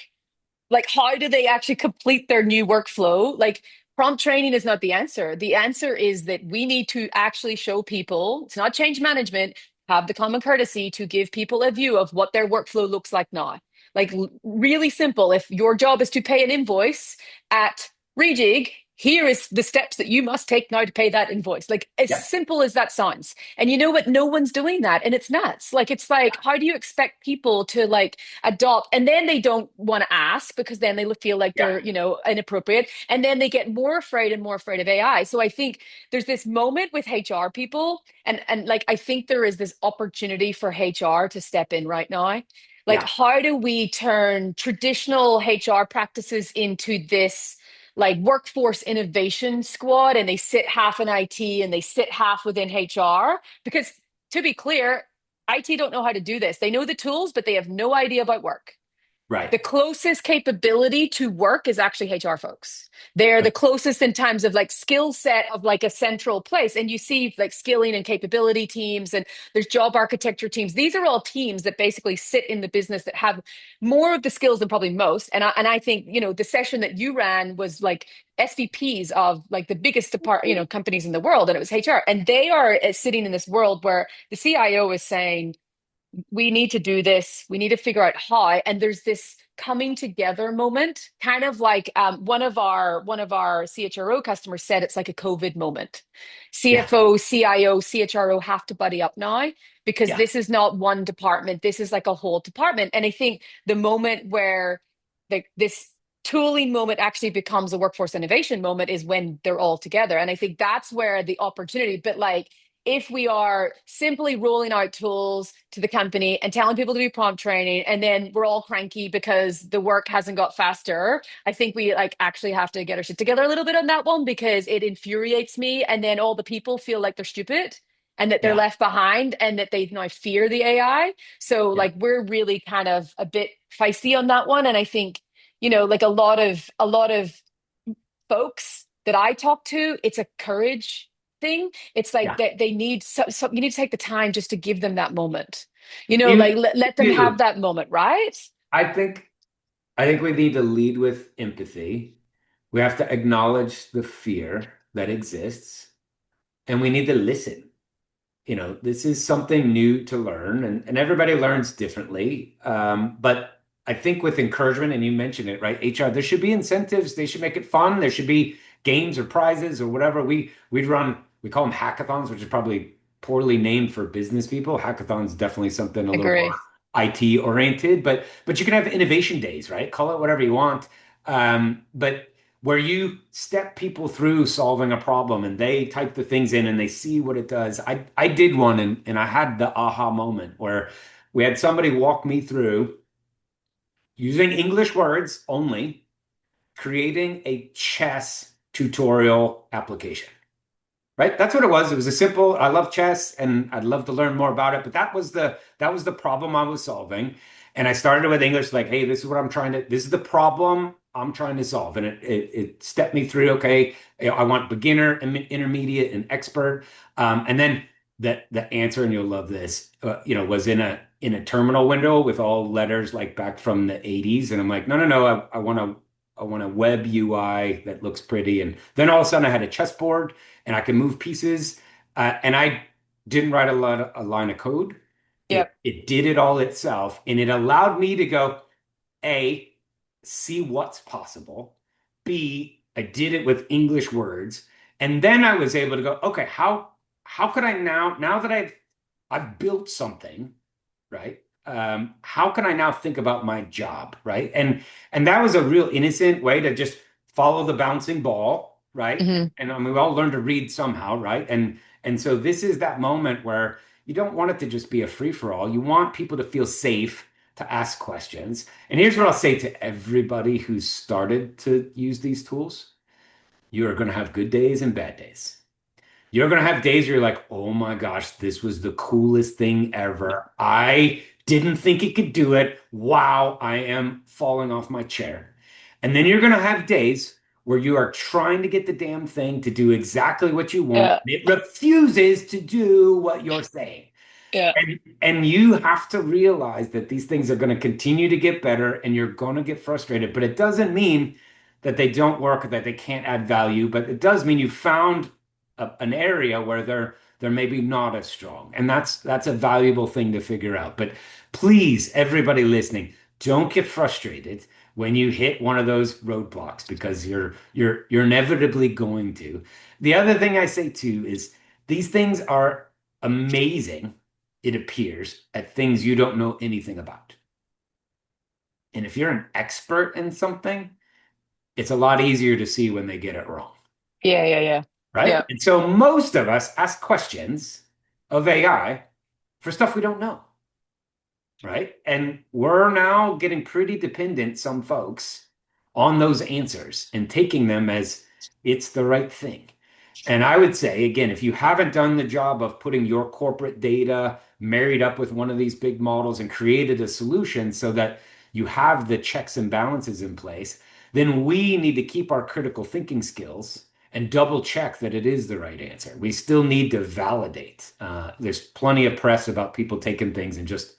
like how do they actually complete their new workflow. Like prompt training is not the answer. The answer is that we need to actually show people, it's not change management, have the common courtesy to give people a view of what their workflow looks like now. Like really simple, if your job is to pay an invoice at Reejig, here is the steps that you must take now to pay that invoice. Like as Yeah. simple as that sounds. And you know what, no one's doing that, and it's nuts. Like it's like how do you expect people to like adopt, and then they don't want to ask because then they feel like Yeah. they're inappropriate, and then they get more afraid and more afraid of AI. So I think there's this moment with HR people, and like I think there is this opportunity for HR to step in right now. Like Yeah. how do we turn traditional HR practices into this like workforce innovation squad, and they sit half in IT and they sit half within HR? Because to be clear, IT don't know how to do this. They know the tools, but they have no idea about work. Right. The closest capability to work is actually HR folks. They're the closest in terms of like skill set of like a central place. And you see like skilling and capability teams, and there's job architecture teams. These are all teams that basically sit in the business that have more of the skills than probably most. And I think, the session that you ran was like SVPs of like the biggest companies in the world, and it was HR. And they are sitting in this world where the CIO is saying, we need to do this. We need to figure out how. And there's this coming together moment, kind of like one of our CHRO customers said it's like a COVID moment. Yeah. CFO, CIO, CHRO have to buddy up now because Yeah. this is not one department. This is like a whole department. And I think the moment where this tooling moment actually becomes a workforce innovation moment is when they're all together. And I think that's where the opportunity, but like if we are simply rolling out tools to the company and telling people to do prompt training, and then we're all cranky because the work hasn't got faster, I think we like actually have to get our shit together a little bit on that one because it infuriates me. And then all the people feel like they're stupid and that they're Yeah. left behind and that they now fear the AI. So Yeah. like we're really kind of a bit feisty on that one. And I think, like a lot of folks that I talk to, it's a courage thing. It's like Yeah. that they need you need to take the time just to give them that moment. You Like let them have do. that moment, right? I think I think we need to lead with empathy. We have to acknowledge the fear that exists, and we need to listen. This is something new to learn, and everybody learns differently. But I think with encouragement, and you mentioned it, right? HR, there should be incentives. They should make it fun. There should be games or prizes or whatever. We call them hackathons, which is probably poorly named for business people. Hackathons definitely something a little more Agree. IT oriented, but you can have innovation days, right? Call it whatever you want. But where you step people through solving a problem and they type the things in and they see what it does. I did one and I had the aha moment where we had somebody walk me through using English words only, creating a chess tutorial application. Right? That's what it was. It was a simple, I love chess and I'd love to learn more about it, but that was the problem I was solving. And I started with English, like, hey, this is the problem I'm trying to solve. And it stepped me through, okay, I want beginner, intermediate, and expert. And then the answer, and you'll love this, was in a terminal window with all letters like back from the 80s. And I'm like, no, no, no, I want a web UI that looks pretty. And then all of a sudden I had a chessboard and I can move pieces. And I didn't write a line of code. It Yep. it did it all itself, and it allowed me to go A, see what's possible. B, I did it with English words, and then I was able to go, okay, how could I now that I've built something, right? How can I now think about my job, right? And that was a real innocent way to just follow the bouncing ball, right? Hmm. And I mean, we all learn to read somehow, right? And so this is that moment where you don't want it to just be a free for all. You want people to feel safe to ask questions. And here's what I'll say to everybody who's started to use these tools. You are going to have good days and bad days. You're going to have days where you're like, oh my gosh, this was the coolest thing ever. I didn't think it could do it. Wow, I am falling off my chair. And then you're going to have days where you are trying to get the damn thing to do exactly what you want. Yeah. And it refuses to do what you're saying. Yeah. And you have to realize that these things are going to continue to get better and you're going to get frustrated. But it doesn't mean that they don't work, that they can't add value. But it does mean you found an area where they're maybe not as strong. And that's a valuable thing to figure out. But please, everybody listening, don't get frustrated when you hit one of those roadblocks because you're inevitably going to. The other thing I say too is these things are amazing, it appears, at things you don't know anything about. And if you're an expert in something, it's a lot easier to see when they get it wrong, Yeah. Yeah. Yeah. right? Yeah. And so most of us ask questions of AI for stuff we don't know, right? And we're now getting pretty dependent, some folks, on those answers and taking them as it's the right thing. And I would say, again, if you haven't done the job of putting your corporate data married up with one of these big models and created a solution so that you have the checks and balances in place, then we need to keep our critical thinking skills and double check that it is the right answer. We still need to validate. There's plenty of press about people taking things and just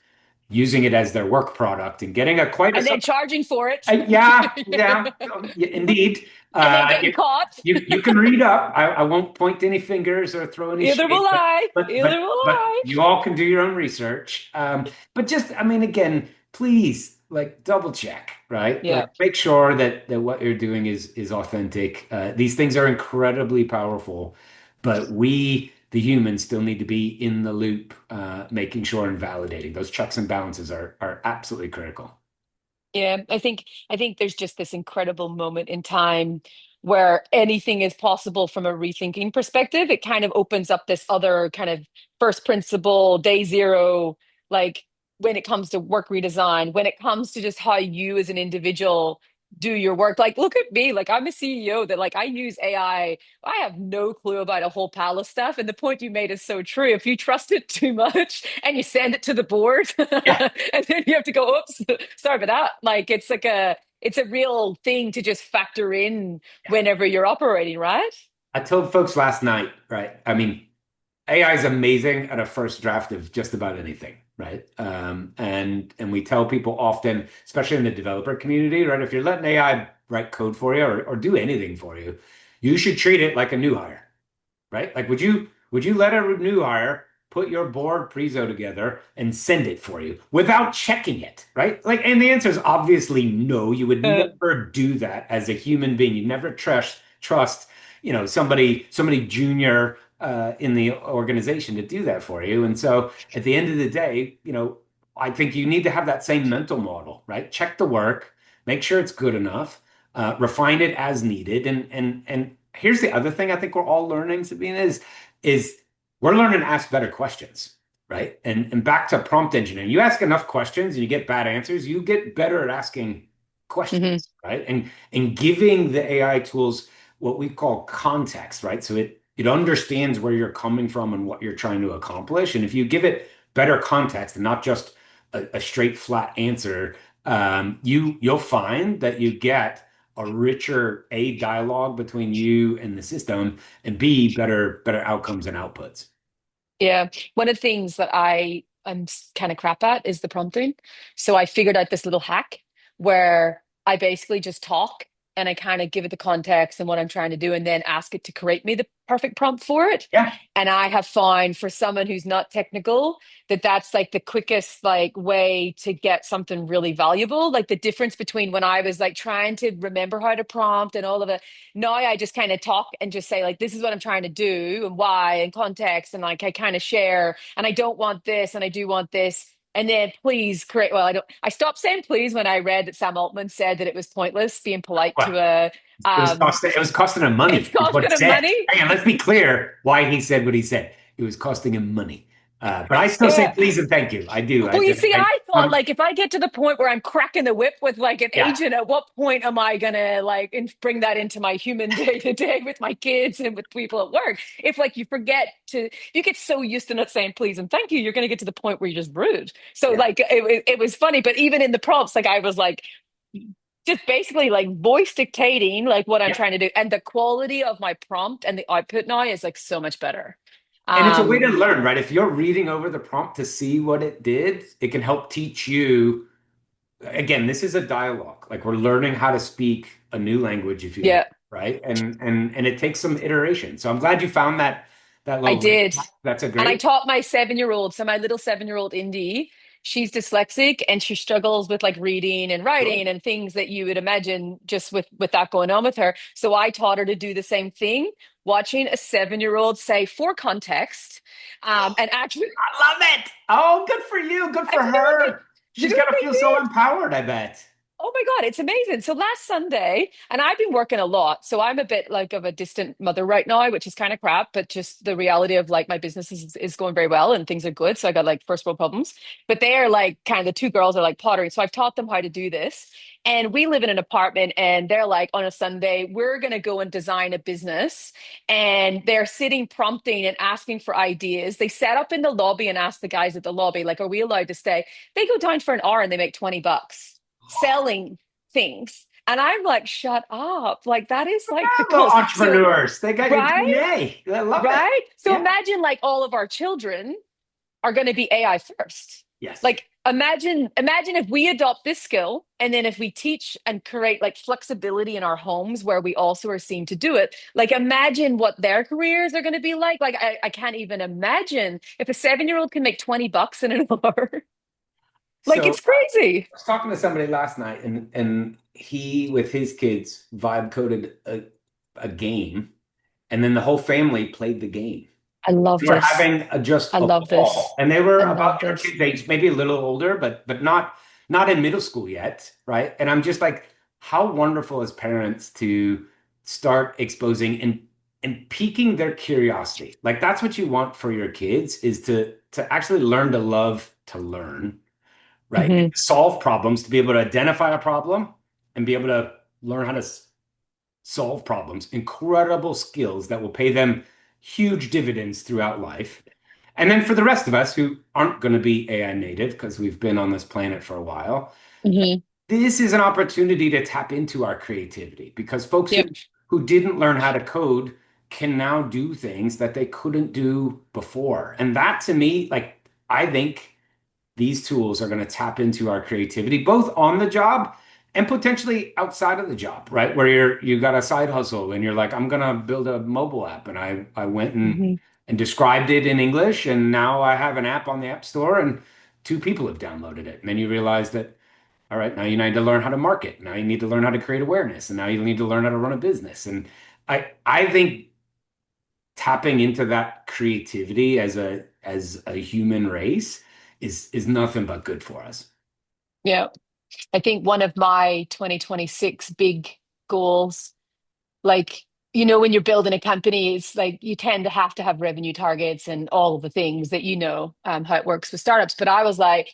using it as their work product and getting a quite And a then charging for it. yeah, yeah, yeah, indeed. And then Uh, getting you, caught. you can read up. I won't point any fingers or throw any Either shade, will I. but Either but will but I. you all can do your own research. But just, I mean, again, please, like, double check, right? Like, Yeah. make sure that what you're doing is authentic. These things are incredibly powerful, but we, the humans, still need to be in the loop, making sure and validating. Those checks and balances are absolutely critical. Yeah, I think there's just this incredible moment in time where anything is possible from a rethinking perspective. It kind of opens up this other kind of first principle, day zero, like when it comes to work redesign, when it comes to just how you as an individual do your work. Like, look at me, like I'm a CEO that like I use AI. I have no clue about a whole pile of stuff. And the point you made is so true. If you trust it too much and you send it to the board, Yeah. and then you have to go, oops, sorry about that. Like it's a real thing to just factor in whenever you're operating, right? I told folks last night, right? I mean, AI is amazing at a first draft of just about anything, right? And we tell people often, especially in the developer community, right? If you're letting AI write code for you or do anything for you, you should treat it like a new hire, right? Like, would you let a new hire put your board prezo together and send it for you without checking it, right? Like, and the answer is obviously no. You would Uh, never do that as a human being. You never trust, somebody junior in the organization to do that for you. And so, at the end of the day, I think you need to have that same mental model, right? Check the work, make sure it's good enough, refine it as needed, and here's the other thing I think we're all learning, Sabine, is we're learning to ask better questions, right? And back to prompt engineering. You ask enough questions and you get bad answers, you get better at asking mhm. questions, right? And giving the AI tools what we call context, right? So it understands where you're coming from and what you're trying to accomplish. And if you give it better context and not just a straight flat answer, you'll find that you get a richer A, dialogue between you and the system, and B, better outcomes and outputs. Yeah. One of the things that I'm kind of crap at is the prompting. So I figured out this little hack where I basically just talk and I kind of give it the context and what I'm trying to do and then ask it to create me the perfect prompt for it. Yeah. And I have found for someone who's not technical that that's like the quickest like way to get something really valuable. Like the difference between when I was like trying to remember how to prompt and all of it. Now I just kind of talk and just say like this is what I'm trying to do and why and context and like I kind of share and I don't want this and I do want this. And then please create. Well, I stopped saying please when I read that Sam Altman said that it was pointless being polite Well, to a it was costing him it's money, is what costing it him said. money. Hang on, let's be clear why he said what he said. It was costing him money. But I still say Yeah. please and thank you. I do. Well, you see, I thought Um, like if I get to the point where I'm cracking the whip with like an yeah, agent, at what point am I gonna like bring that into my human day to day with my kids and with people at work? If like you forget to, you get so used to not saying please and thank you, you're gonna get to the point where you're just rude. So yeah, like it was funny, but even in the prompts, like I was like just basically like voice dictating like what I'm yeah. trying to do, and the quality of my prompt and the output now is like so much better. And it's a way to Um, learn, right? If you're reading over the prompt to see what it did, it can help teach you. Again, this is a dialogue. Like we're learning how to speak a new language, if you will, yeah. right? And it takes some iteration. So I'm glad you found that I little link. did. That's a And I great. taught my 7 year old. So my little 7 year old Indy, she's dyslexic and she struggles with like reading and Sure. writing and things that you would imagine just with that going on with her. So I taught her to do the same thing, watching a 7 year old say for context, and actually, I love it. Oh, good for you. Good I for tell you what they her. you She's know got what to they feel so did? empowered, I bet. Oh my God, it's amazing. So last Sunday, and I've been working a lot. So I'm a bit like of a distant mother right now, which is kind of crap, but just the reality of like my business is going very well and things are good. So I got like first world problems. But they are like kind of the two girls are like pottering. So I've taught them how to do this. And we live in an apartment and they're like on a Sunday, we're going to go and design a business. And they're sitting prompting and asking for ideas. They set up in the lobby and ask the guys at the lobby, like, are we allowed to stay? They go down for an hour and they make $20 selling things. And I'm like, shut up. Like, that is like the Bravo, coolest. So, entrepreneurs. They got your right? DNA. I love it. Right? So Yeah. imagine like all of our children are going to be AI first. Yes. Like, imagine if we adopt this skill and then if we teach and create like flexibility in our homes where we also are seen to do it. Like, imagine what their careers are going to be like. Like, I can't even imagine if a 7 year old can make $20 in an hour. Like, So it's crazy. was talking to somebody last night, and he with his kids vibe coded a game, and then the whole family played the game. I love They were this. having just I a love ball, this. and they I were love about your this. kids' age, maybe a little older, but not in middle school yet, right? And I'm just like, how wonderful as parents to start exposing and piquing their curiosity. Like that's what you want for your kids is to actually learn to love to learn, right? And Hmm. solve problems, to be able to identify a problem and be able to learn how to solve problems, incredible skills that will pay them huge dividends throughout life. And then for the rest of us who aren't going to be AI native because we've been on this planet for a while, Hmm. this is an opportunity to tap into our creativity because folks Yep. who didn't learn how to code can now do things that they couldn't do before. And that to me, like I think these tools are going to tap into our creativity, both on the job and potentially outside of the job, right? Where you got a side hustle and you're like, I'm going to build a mobile app, and I went Hmm. and described it in English, and now I have an app on the App Store, and two people have downloaded it. And then you realize that, all right, now you need to learn how to market. Now you need to learn how to create awareness, and now you need to learn how to run a business. And I think tapping into that creativity as a human race is nothing but good for us. Yeah. I think one of my 2026 big goals, like, when you're building a company, it's like you tend to have revenue targets and all of the things that how it works with startups. But I was like,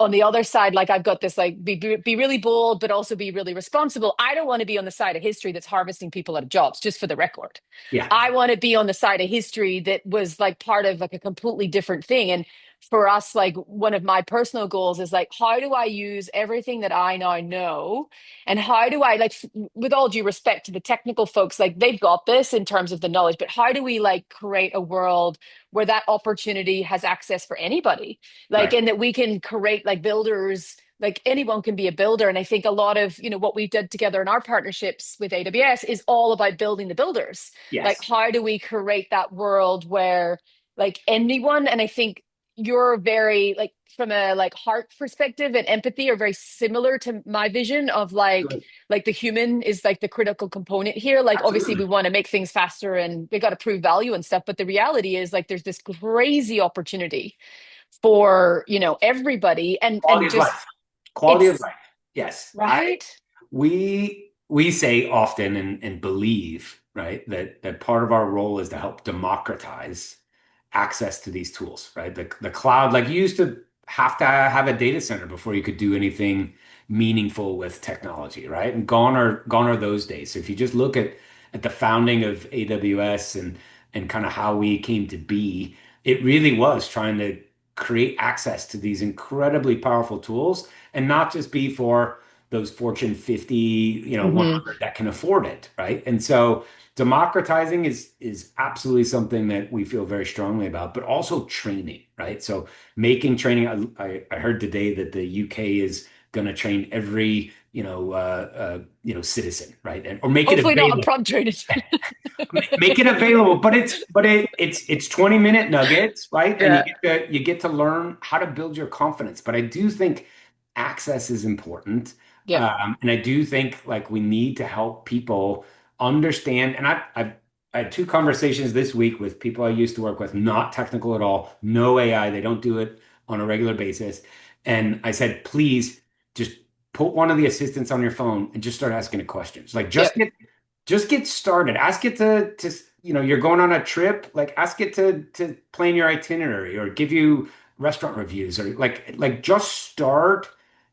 on the other side, like I've got this like be really bold, but also be really responsible. I don't want to be on the side of history that's harvesting people out of jobs, just for the record. Yeah, I want to be on the side of history that was like part of like a completely different thing. And for us, like one of my personal goals is like, how do I use everything that I now know? And how do I like, with all due respect to the technical folks, like they've got this in terms of the knowledge, but how do we like create a world where that opportunity has access for anybody? Like, right. and that we can create like builders, like anyone can be a builder. And I think a lot of what we did together in our partnerships with AWS is all about building the builders. Like, Yes. how do we create that world where like anyone, and I think you're very like from a like heart perspective and empathy are very similar to my vision of Good. like the human is like the critical component here. Like obviously we Absolutely. want to make things faster and we got to prove value and stuff, but the reality is like there's this crazy opportunity for everybody, Quality and of just life. Quality of it's life. Yes. right. We say often and believe, right, that part of our role is to help democratize access to these tools, right? The cloud, like you used to have to have a data center before you could do anything meaningful with technology, right? And gone are those days. So if you just look at the founding of AWS and kind of how we came to be, it really was trying to create access to these incredibly powerful tools and not just be for those Fortune 50, Hmm. 100 that can afford it, right? And so democratizing is absolutely something that we feel very strongly about, but also training, right? So making training. I heard today that the UK is going to train every citizen, right? And or make it Hopefully not on available. prompt training. Make it available, but it's 20-minute nuggets, right? And Yeah. you get to learn how to build your confidence. But I do think access is important. Yep. And I do think like we need to help people understand. And I had two conversations this week with people I used to work with, not technical at all, no AI. They don't do it on a regular basis. And I said, please just put one of the assistants on your phone and just start asking it questions. Like Yep. just get started. Ask it to you're going on a trip, like ask it to plan your itinerary or give you restaurant reviews or like just start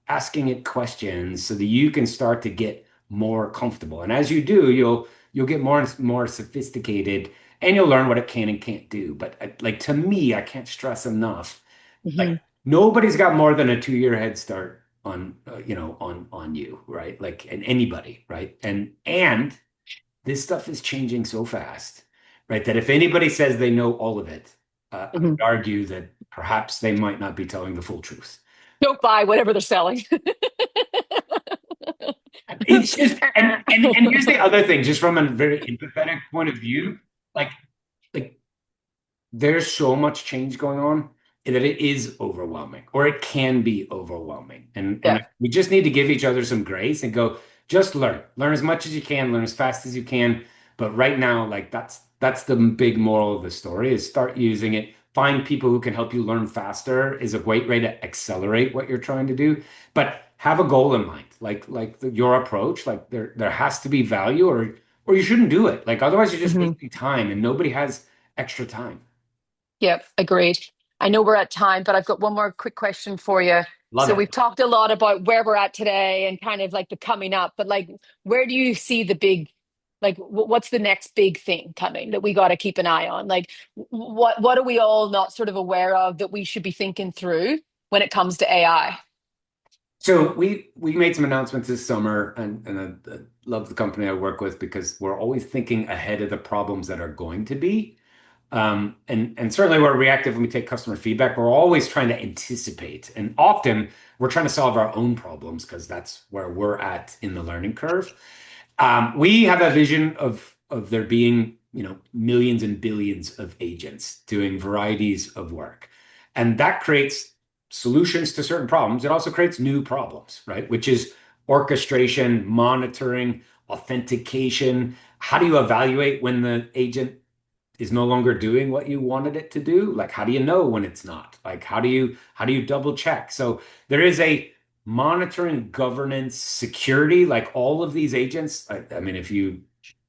asking it questions so that you can start to get more comfortable. And as you do, you'll get more and more sophisticated and you'll learn what it can and can't do. But like to me, I can't stress enough, Hmm. like nobody's got more than a 2 year head start on on you, right? Like and anybody, right? And this stuff is changing so fast, right? That if anybody says they know all of it, I Hmm. would argue that perhaps they might not be telling the full truth. Don't buy whatever they're selling. It's just, and here's the other thing, just from a very empathetic point of view, like like there's so much change going on that it is overwhelming, or it can be overwhelming, and Yeah. we just need to give each other some grace and go, just learn as much as you can, learn as fast as you can. But right now, like that's the big moral of the story is start using it. Find people who can help you learn faster is a great way to accelerate what you're trying to do. But have a goal in mind, like your approach. Like there has to be value, or or you shouldn't do it. Like otherwise you're just Hmm. wasting time and nobody has extra time. Yep, agreed. I know we're at time, but I've got one more quick question for you. Love So it. we've talked a lot about where we're at today and kind of like the coming up, but like, where do you see the big, like, what's the next big thing coming that we got to keep an eye on? Like, what are we all not sort of aware of that we should be thinking through when it comes to AI? So we made some announcements this summer, and I love the company I work with because we're always thinking ahead of the problems that are going to be. And certainly we're reactive when we take customer feedback. We're always trying to anticipate, and often we're trying to solve our own problems because that's where we're at in the learning curve. We have a vision of there being, millions and billions of agents doing varieties of work, and that creates solutions to certain problems. It also creates new problems, right? Which is orchestration, monitoring, authentication. How do you evaluate when the agent is no longer doing what you wanted it to do? Like, how do you know when it's not? Like, how do you double check? So there is a monitoring, governance, security, like all of these agents. I mean, if you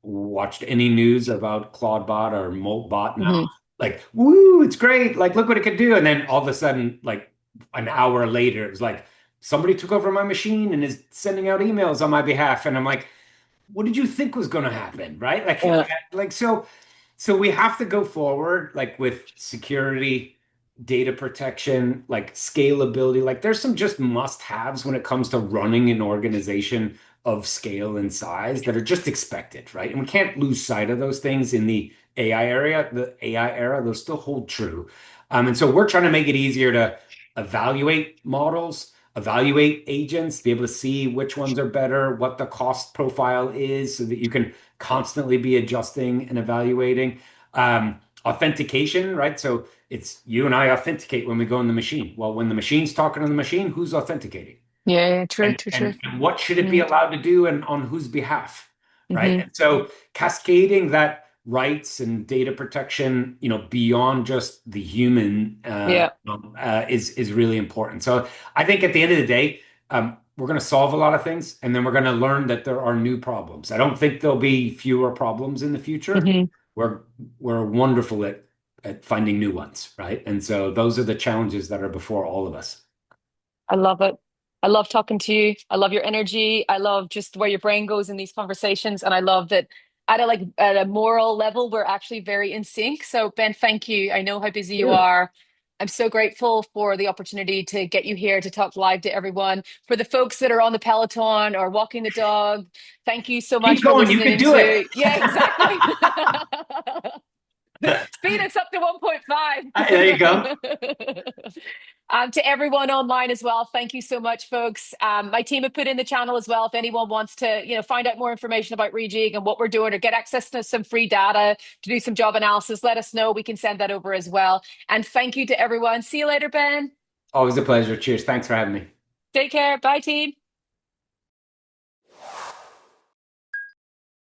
watched any news about Claudebot or Moltbot now, Hmm. like, woo, it's great. Like, look what it could do. And then all of a sudden, like an hour later, it was like somebody took over my machine and is sending out emails on my behalf. And I'm like, what did you think was going to happen? Right? Yeah. Like so we have to go forward like with security, data protection, like scalability. Like there's some just must-haves when it comes to running an organization of scale and size that are just expected, right? And we can't lose sight of those things in the AI era, those still hold true. And so we're trying to make it easier to evaluate models, evaluate agents, be able to see which ones are better, what the cost profile is, so that you can constantly be adjusting and evaluating. Authentication, right? So it's you and I authenticate when we go in the machine. Well, when the machine's talking to the machine, who's authenticating? Yeah, yeah, true, and true, true. and what should it be allowed to do and on whose behalf, right? Mm-hmm. And so cascading that rights and data protection, beyond just the human, Yeah. is really important. So I think at the end of the day, we're going to solve a lot of things, and then we're going to learn that there are new problems. I don't think there'll be fewer problems in the future. Hmm. We're we're wonderful at finding new ones, right? And so those are the challenges that are before all of us. I love it. I love talking to you. I love your energy. I love just where your brain goes in these conversations. And I love that at a moral level, we're actually very in sync. So Ben, thank you. I know how busy you Sure. are. I'm so grateful for the opportunity to get you here to talk live to everyone. For the folks that are on the Peloton or walking the dog, thank you so much Keep for going. You can listening do it. to, yeah, exactly. Speed us up to There you go. 1.5. To everyone online as well, thank you so much, folks. My team have put in the channel as well. If anyone wants to, find out more information about Reejig and what we're doing, or get access to some free data to do some job analysis, let us know. We can send that over as well. And thank you to everyone. See you later, Ben. Always a pleasure. Cheers. Thanks for having me. Take care. Bye, team.